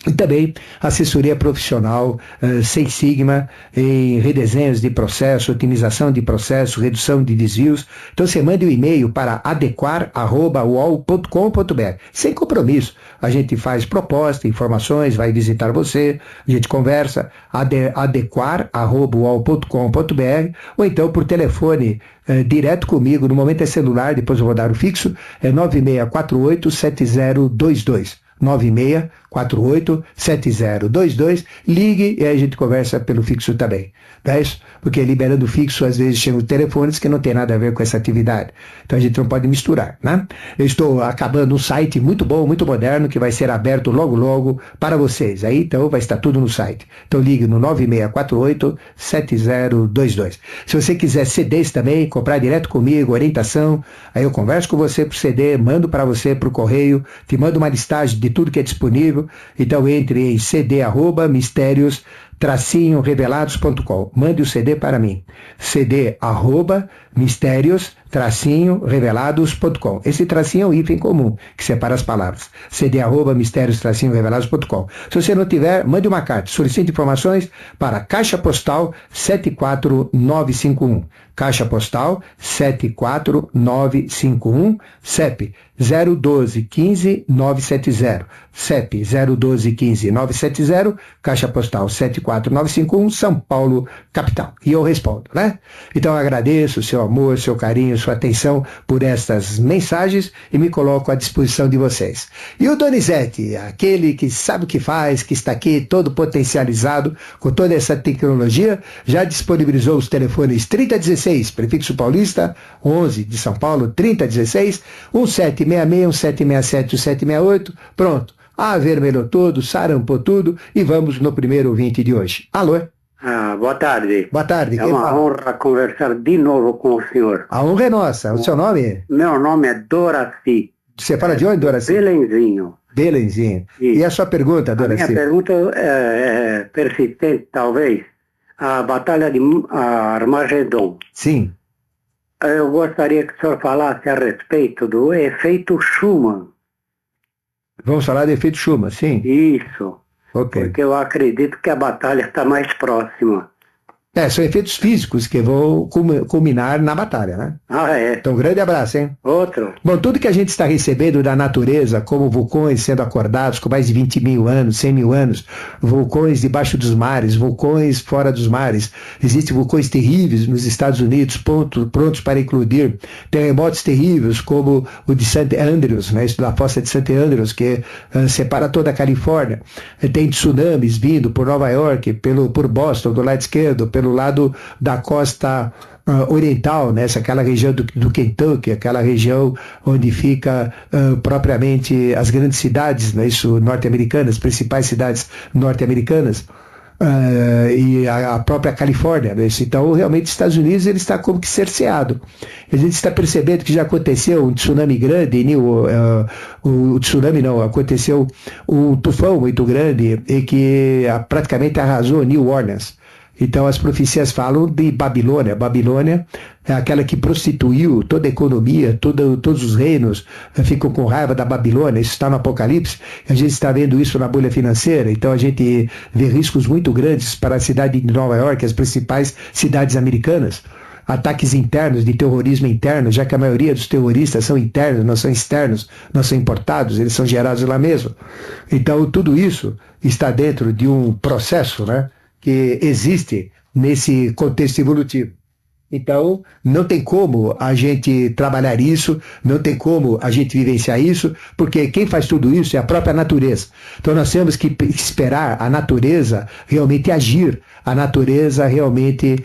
E também assessoria profissional sem sigma em redesenhos de processo, otimização de processo, redução de desvios. Então você manda um e-mail para adequar@uol.com.br, sem compromisso. A gente faz proposta, informações, vai visitar você, a gente conversa, adequar@uol.com.br, ou então por telefone direto comigo, no momento é celular, depois eu vou dar o fixo, é 9648-7022. 9648-7022, ligue e aí a gente conversa pelo fixo também. Não é isso? Porque liberando o fixo, às vezes chegam telefones que não tem nada a ver com essa atividade. Então a gente não pode misturar, né? Eu estou acabando um site muito bom, muito moderno, que vai ser aberto logo, logo para vocês. Aí então vai estar tudo no site. Então ligue no 9648-7022. Se você quiser CDs também, comprar direto comigo, orientação, aí eu converso com você por CD, mando para você por correio, te mando uma listagem de tudo que é disponível. Então entre em cd@mistérios-revelados.com. Mande o CD para mim. cd@mistérios-revelados.com. Esse tracinho é um hífen comum que separa as palavras. cd@mistérios-revelados.com. Se você não tiver, mande uma carta. Solicite informações para Caixa Postal 74951. Caixa Postal 74951, CEP 012-15-970. CEP 012-15-970, Caixa Postal 74951, São Paulo, capital. E eu respondo, né? Então eu agradeço o seu amor, seu carinho, sua atenção por estas mensagens e me coloco à disposição de vocês. E o Donizete, aquele que sabe o que faz, que está aqui todo potencializado com toda essa tecnologia, já disponibilizou os telefones 3016, prefixo paulista, 11 de São Paulo, 3016, 1766, 1767, 1768, pronto. Avermelhou tudo, sarampou tudo e vamos no primeiro ouvinte de hoje. Alô? Boa tarde. Boa tarde. É uma honra conversar de novo com o senhor. A honra é nossa. O seu nome? Meu nome é Doraci. Você fala de onde, Doraci? Belenzinho. Belenzinho. E a sua pergunta, Doraci? A minha pergunta é persistente, talvez. A Batalha de Armagedon. Sim. Eu gostaria que o senhor falasse a respeito do efeito Schumann. Vamos falar do efeito Schumann, sim? Isso. Ok. Porque eu acredito que a batalha está mais próxima. São efeitos físicos que vão culminar na batalha, né? É. Então, um grande abraço, hein? Outro. Bom, tudo que a gente está recebendo da natureza, como vulcões sendo acordados com mais de 20 mil anos, 100 mil anos, vulcões debaixo dos mares, vulcões fora dos mares, existem vulcões terríveis nos Estados Unidos, prontos para eclodir, terremotos terríveis, como o de St. Andrews, né, da fossa de St. Andrews, que separa toda a Califórnia. Tem tsunamis vindo por Nova York, por Boston, do lado esquerdo, pelo lado da costa oriental, né? Aquela região do Kentucky, aquela região onde fica propriamente as grandes cidades, né? Isso, norte-americanas, principais cidades norte-americanas, e a própria Califórnia, né? Então realmente os Estados Unidos ele está como que cerceado. A gente está percebendo que já aconteceu um tsunami grande, o tsunami não, aconteceu um tufão muito grande e que praticamente arrasou New Orleans. Então as profecias falam de Babilônia. Babilônia é aquela que prostituiu toda a economia, todos os reinos ficam com raiva da Babilônia. Isso está no Apocalipse. A gente está vendo isso na bolha financeira. Então a gente vê riscos muito grandes para a cidade de Nova York, as principais cidades americanas. Ataques internos, de terrorismo interno, já que a maioria dos terroristas são internos, não são externos, não são importados, eles são gerados lá mesmo. Então tudo isso está dentro de um processo, né, que existe nesse contexto evolutivo. Então, não tem como a gente trabalhar isso, não tem como a gente vivenciar isso, porque quem faz tudo isso é a própria natureza. Então, nós temos que esperar a natureza realmente agir, a natureza realmente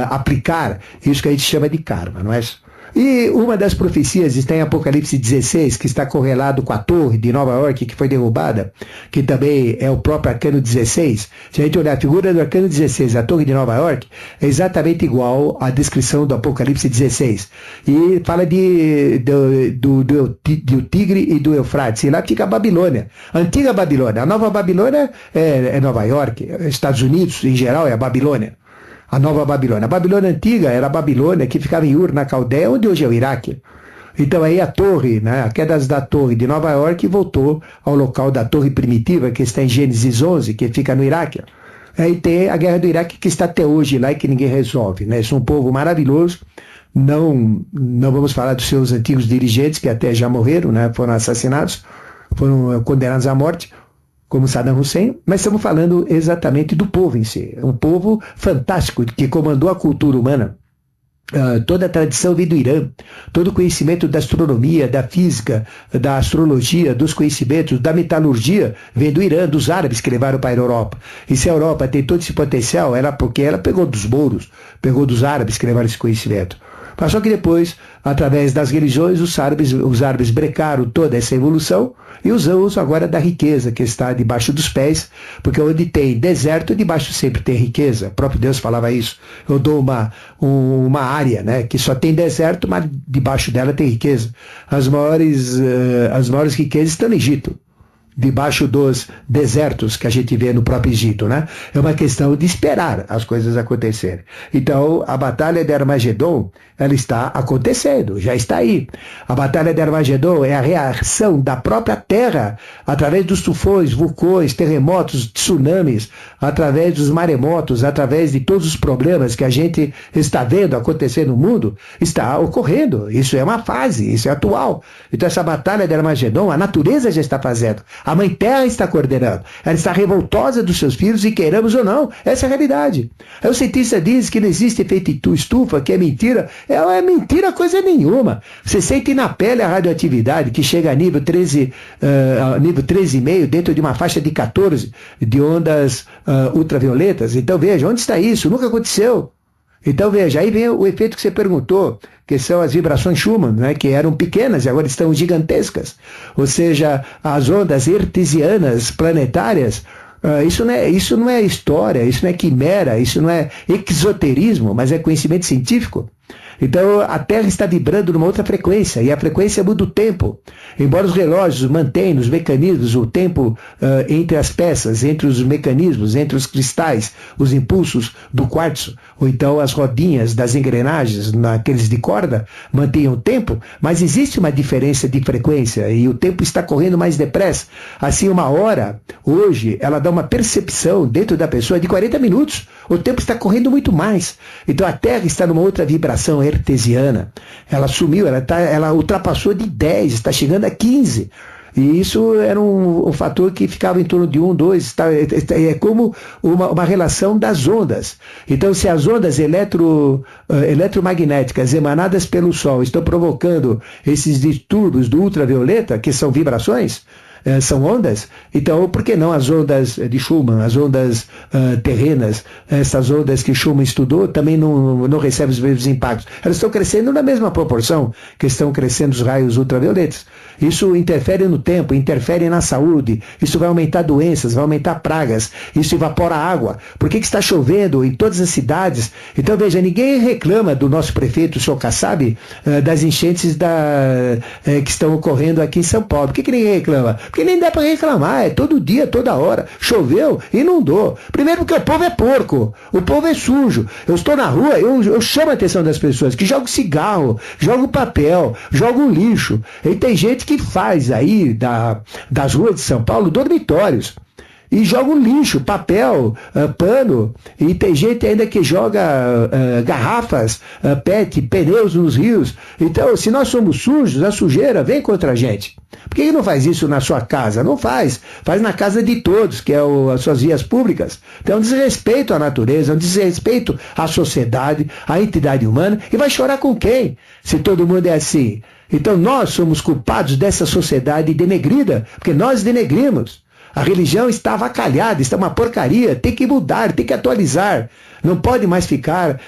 aplicar isso que a gente chama de karma, não é isso? E uma das profecias está em Apocalipse 16, que está correlado com a torre de Nova York, que foi derrubada, que também é o próprio Arcano 16. Se a gente olhar a figura do Arcano 16, a torre de Nova York, é exatamente igual à descrição do Apocalipse 16. E fala do Tigre e do Eufrates. E lá fica a Babilônia. A antiga Babilônia. A nova Babilônia é Nova York. Estados Unidos, em geral, é a Babilônia. A nova Babilônia. A Babilônia antiga era a Babilônia que ficava em Ur, na Caldeia, onde hoje é o Iraque. Então aí a torre, né, a queda da torre de Nova York voltou ao local da torre primitiva, que está em Gênesis 11, que fica no Iraque. Aí tem a guerra do Iraque, que está até hoje lá e que ninguém resolve. Né? Isso é um povo maravilhoso. Não vamos falar dos seus antigos dirigentes, que até já morreram, né, foram assassinados, foram condenados à morte, como Saddam Hussein, mas estamos falando exatamente do povo em si. Um povo fantástico que comandou a cultura humana. Toda a tradição vem do Irã, todo o conhecimento da astronomia, da física, da astrologia, dos conhecimentos, da metalurgia, vem do Irã, dos árabes que levaram para a Europa. E se a Europa tem todo esse potencial, era porque ela pegou dos mouros, pegou dos árabes que levaram esse conhecimento. Mas só que depois, através das religiões, os árabes brecaram toda essa evolução e usam agora da riqueza que está debaixo dos pés, porque onde tem deserto, debaixo sempre tem riqueza. O próprio Deus falava isso. Eu dou uma área, né, que só tem deserto, mas debaixo dela tem riqueza. As maiores riquezas estão no Egito, debaixo dos desertos que a gente vê no próprio Egito, né? É uma questão de esperar as coisas acontecerem. Então, a batalha de Armagedon, ela está acontecendo, já está aí. A batalha de Armagedon é a reação da própria Terra, através dos tufões, vulcões, terremotos, tsunamis, através dos maremotos, através de todos os problemas que a gente está vendo acontecer no mundo, está ocorrendo. Isso é uma fase, isso é atual. Então, essa batalha de Armagedon, a natureza já está fazendo. A Mãe Terra está coordenando. Ela está revoltosa dos seus filhos e queiramos ou não. Essa é a realidade. Aí o cientista diz que não existe efeito estufa, que é mentira. É mentira coisa nenhuma. Você sente na pele a radioatividade que chega a nível 13,5 dentro de uma faixa de 14 de ondas ultravioletas. Então veja, onde está isso? Nunca aconteceu. Então veja, aí vem o efeito que você perguntou, que são as vibrações Schumann, né, que eram pequenas e agora estão gigantescas. Ou seja, as ondas hertzianas planetárias, isso não é história, isso não é quimera, isso não é exoterismo, mas é conhecimento científico. Então a Terra está vibrando numa outra frequência, e a frequência muda o tempo. Embora os relógios mantenham os mecanismos, o tempo entre as peças, entre os mecanismos, entre os cristais, os impulsos do quartzo, ou então as rodinhas das engrenagens, naqueles de corda, mantenham o tempo, mas existe uma diferença de frequência, e o tempo está correndo mais depressa. Assim, uma hora, hoje, ela dá uma percepção dentro da pessoa de 40 minutos. O tempo está correndo muito mais. Então a Terra está numa outra vibração hertziana. Ela sumiu, ela ultrapassou de 10, está chegando a 15. E isso era um fator que ficava em torno de 1, 2, é como uma relação das ondas. Então, se as ondas eletromagnéticas emanadas pelo Sol estão provocando esses distúrbios do ultravioleta, que são vibrações, são ondas, então por que não as ondas de Schumann, as ondas terrenas, essas ondas que Schumann estudou, também não recebem os mesmos impactos? Elas estão crescendo na mesma proporção que estão crescendo os raios ultravioletas. Isso interfere no tempo, interfere na saúde, isso vai aumentar doenças, vai aumentar pragas, isso evapora água. Por que está chovendo em todas as cidades? Então veja, ninguém reclama do nosso prefeito, o senhor Kassab, das enchentes que estão ocorrendo aqui em São Paulo. Por que ninguém reclama? Porque nem dá para reclamar, é todo dia, toda hora. Choveu, inundou. Primeiro porque o povo é porco, o povo é sujo. Eu estou na rua, eu chamo a atenção das pessoas que jogam cigarro, jogam papel, jogam lixo. E tem gente que faz aí das ruas de São Paulo dormitórios. e jogam lixo, papel, pano, e tem gente ainda que joga garrafas, PET, pneus nos rios. Então, se nós somos sujos, a sujeira vem contra a gente. Por que não faz isso na sua casa? Não faz. Faz na casa de todos, que é as suas vias públicas. Então é um desrespeito à natureza, é um desrespeito à sociedade, à entidade humana. E vai chorar com quem? Se todo mundo é assim. Então nós somos culpados dessa sociedade denegrida, porque nós denegrimos. A religião está avacalhada, está uma porcaria, tem que mudar, tem que atualizar. Não pode mais ficar,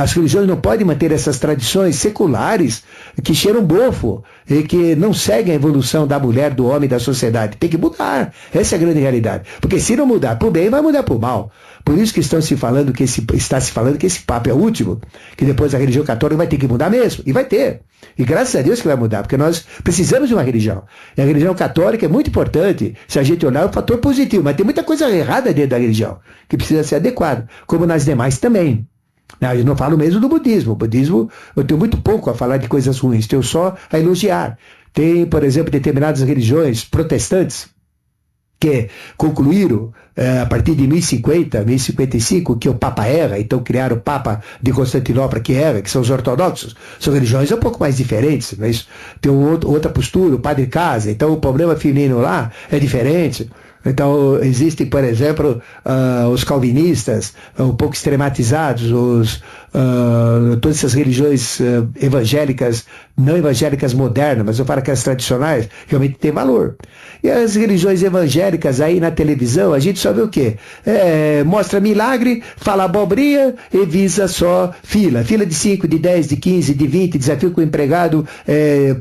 as religiões não podem manter essas tradições seculares que cheiram bofo e que não seguem a evolução da mulher, do homem, da sociedade. Tem que mudar. Essa é a grande realidade. Porque se não mudar para o bem, vai mudar para o mal. Por isso que está se falando que esse Papa é o último, que depois a religião católica vai ter que mudar mesmo. E vai ter. E graças a Deus que vai mudar, porque nós precisamos de uma religião. E a religião católica é muito importante, se a gente olhar, é um fator positivo, mas tem muita coisa errada dentro da religião, que precisa ser adequada, como nas demais também. Eu não falo mesmo do budismo. O budismo, eu tenho muito pouco a falar de coisas ruins, tenho só a elogiar. Tem, por exemplo, determinadas religiões protestantes, que concluíram a partir de 1050, 1055, que o Papa erra, então criaram o Papa de Constantinopla que erra, que são os ortodoxos. São religiões um pouco mais diferentes, mas tem outra postura, o Padre Casa, então o problema feminino lá é diferente. Então, existem, por exemplo, os calvinistas, um pouco extrematizados, todas essas religiões evangélicas, não evangélicas modernas, mas eu falo que as tradicionais, realmente têm valor. E as religiões evangélicas aí na televisão, a gente só vê o quê? Mostra milagre, fala abobrinha e visa só fila de 5, de 10, de 15, de 20, desafio com o empregado,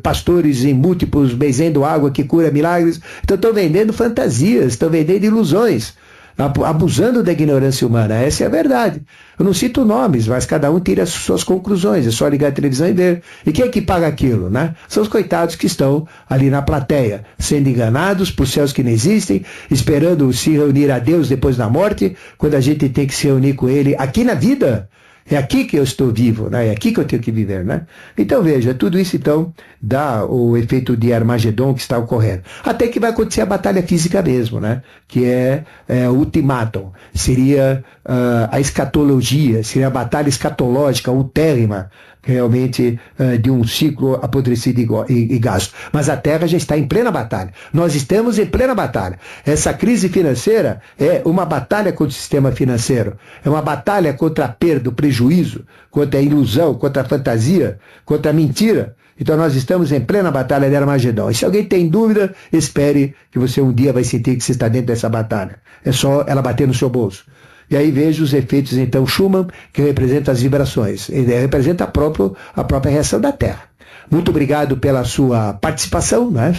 pastores em múltiplos, benzendo água que cura milagres. Então estão vendendo fantasias, estão vendendo ilusões, abusando da ignorância humana. Essa é a verdade. Eu não cito nomes, mas cada um tira as suas conclusões. É só ligar a televisão e ver. E quem é que paga aquilo, né? São os coitados que estão ali na plateia, sendo enganados por céus que não existem, esperando se reunir a Deus depois da morte, quando a gente tem que se reunir com Ele aqui na vida. É aqui que eu estou vivo, né? É aqui que eu tenho que viver, né? Então veja, tudo isso então dá o efeito de Armagedon que está ocorrendo. Até que vai acontecer a batalha física mesmo, né? Que é o ultimátum. Seria a escatologia, seria a batalha escatológica, ultérrima, realmente de um ciclo apodrecido e gasto. Mas a Terra já está em plena batalha. Nós estamos em plena batalha. Essa crise financeira é uma batalha contra o sistema financeiro. É uma batalha contra a perda, o prejuízo, contra a ilusão, contra a fantasia, contra a mentira. Então nós estamos em plena batalha de Armagedon. E se alguém tem dúvida, espere que você um dia vai sentir que você está dentro dessa batalha. É só ela bater no seu bolso. E aí vejo os efeitos, então, Schumann, que representa as vibrações. Ele representa a própria reação da Terra. Muito obrigado pela sua participação, né?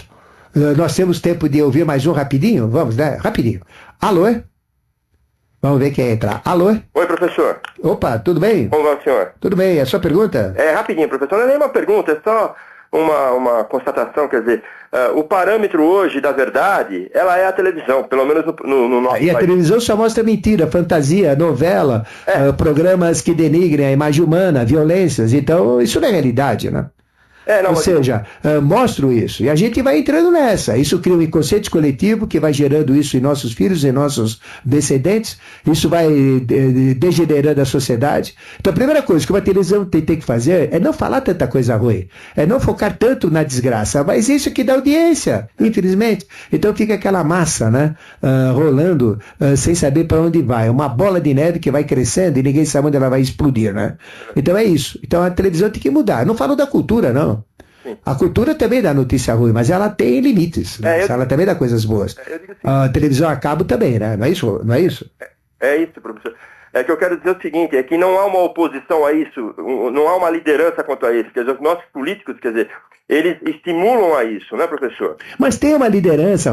Nós temos tempo de ouvir mais um rapidinho? Vamos, né? Rapidinho. Alô? Vamos ver quem entrar. Alô? Oi, professor. Opa, tudo bem? Como vai, senhor? Tudo bem. É a sua pergunta? Rapidinho, professor. Não é nem uma pergunta, é só uma constatação, quer dizer, o parâmetro hoje da verdade, ela é a televisão, pelo menos no nosso país. E a televisão só mostra mentira, fantasia, novela, programas que denigrem a imagem humana, violências, então isso não é realidade, né? Ou seja, mostro isso. E a gente vai entrando nessa. Isso cria um inconsciente coletivo que vai gerando isso em nossos filhos, em nossos descendentes. Isso vai degenerando a sociedade. Então a primeira coisa que uma televisão tem que fazer é não falar tanta coisa ruim. É não focar tanto na desgraça. Mas isso que dá audiência, infelizmente. Então fica aquela massa, né? Rolando sem saber para onde vai. Uma bola de neve que vai crescendo e ninguém sabe onde ela vai explodir, né? Então é isso. Então a televisão tem que mudar. Eu não falo da cultura, não. A cultura também dá notícia ruim, mas ela tem limites. Né? Ela também dá coisas boas. A televisão a cabo também, né? Não é isso? Não é isso? É isso, professor. É que eu quero dizer o seguinte, é que não há uma oposição a isso, não há uma liderança quanto a isso. Quer dizer, os nossos políticos, quer dizer, eles estimulam a isso, né, professor? Mas tem uma liderança,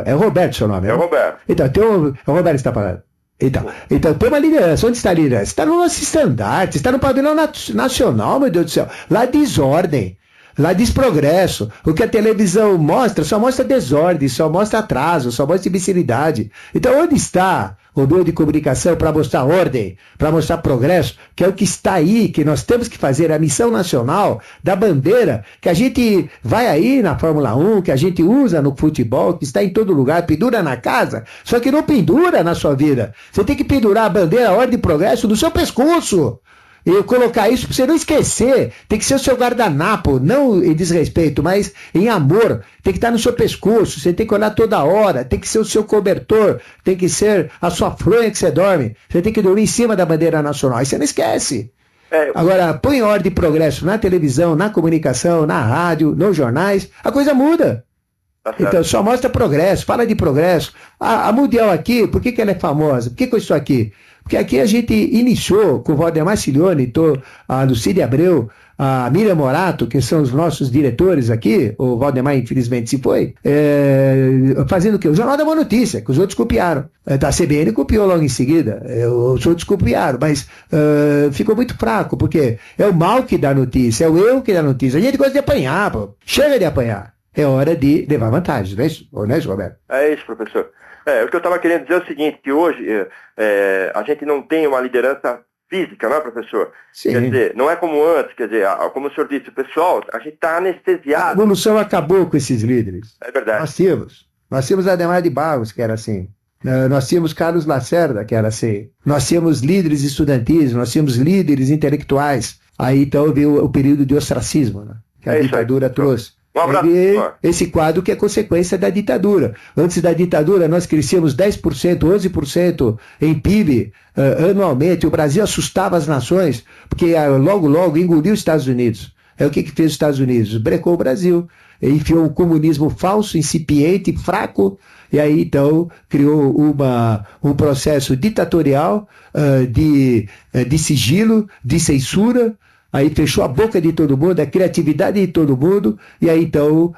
é o Roberto seu nome, né? É o Roberto. Então, é o Roberto que está falando. Então, tem uma liderança. Onde está a liderança? Está no nosso estandarte, está no pavilhão nacional, meu Deus do céu. Lá desordem. Lá diz progresso. O que a televisão mostra, só mostra desordem, só mostra atraso, só mostra imbecilidade. Então onde está o meio de comunicação para mostrar ordem, para mostrar progresso, que é o que está aí, que nós temos que fazer, a missão nacional da bandeira, que a gente vai aí na Fórmula 1, que a gente usa no futebol, que está em todo lugar, pendura na casa, só que não pendura na sua vida. Você tem que pendurar a bandeira, a ordem e progresso no seu pescoço. E colocar isso para você não esquecer. Tem que ser o seu guardanapo, não em desrespeito, mas em amor. Tem que estar no seu pescoço, você tem que olhar toda hora, tem que ser o seu cobertor, tem que ser a sua fronha que você dorme. Você tem que dormir em cima da bandeira nacional, aí você não esquece. Agora, põe ordem e progresso na televisão, na comunicação, na rádio, nos jornais, a coisa muda. Então, só mostra progresso, fala de progresso. A Mundial aqui, por que ela é famosa? Por que eu estou aqui? Porque aqui a gente iniciou com o Valdemar Cilione, a Lucília Abreu, a Miriam Morato, que são os nossos diretores aqui, o Valdemar infelizmente se foi, fazendo o quê? O Jornal da Boa Notícia, que os outros copiaram. A CBN copiou logo em seguida, os outros copiaram, mas ficou muito fraco, porque é o mal que dá notícia, é o eu que dá notícia. A gente gosta de apanhar, pô. Chega de apanhar. É hora de levar vantagem, não é isso, Roberto? É isso, professor. O que eu estava querendo dizer é o seguinte, que hoje a gente não tem uma liderança física, não é, professor? Sim. Quer dizer, não é como antes, quer dizer, como o senhor disse, o pessoal, a gente está anestesiado. A evolução acabou com esses líderes. É verdade. Nós tínhamos Ademar de Barros, que era assim. Nós tínhamos Carlos Lacerda, que era assim. Nós tínhamos líderes estudantis, nós tínhamos líderes intelectuais. Aí então veio o período de ostracismo, né, que a ditadura trouxe. Um abraço. Esse quadro que é consequência da ditadura. Antes da ditadura, nós crescíamos 10%, 11% em PIB anualmente. O Brasil assustava as nações, porque logo engoliu os Estados Unidos. O que fez os Estados Unidos? Brecou o Brasil. Enfiou um comunismo falso, incipiente, fraco, e aí então criou um processo ditatorial de sigilo, de censura. Aí fechou a boca de todo mundo, a criatividade de todo mundo, e aí então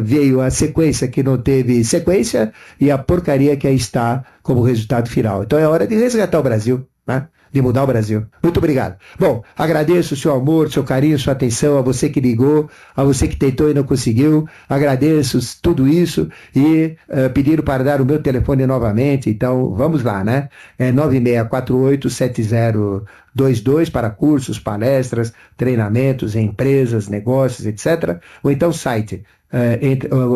veio a sequência que não teve sequência e a porcaria que aí está como resultado final. Então é hora de resgatar o Brasil, né? De mudar o Brasil. Muito obrigado. Bom, agradeço o seu amor, seu carinho, sua atenção, a você que ligou, a você que tentou e não conseguiu. Agradeço tudo isso e pediram para dar o meu telefone novamente, então vamos lá, né? É 9648-7022 para cursos, palestras, treinamentos, empresas, negócios, etc. Ou então site.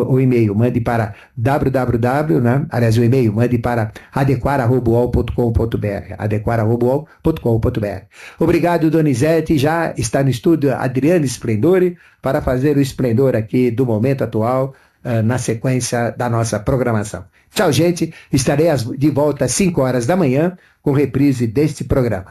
O e-mail, mande para www, né? Aliás, o e-mail, mande para adequar@uol.com.br, adequar@uol.com.br. Obrigado, Donizete. Já está no estúdio Adriane Splendore para fazer o esplendor aqui do momento atual, na sequência da nossa programação. Tchau, gente. Estarei de volta às 5 horas da manhã com reprise deste programa.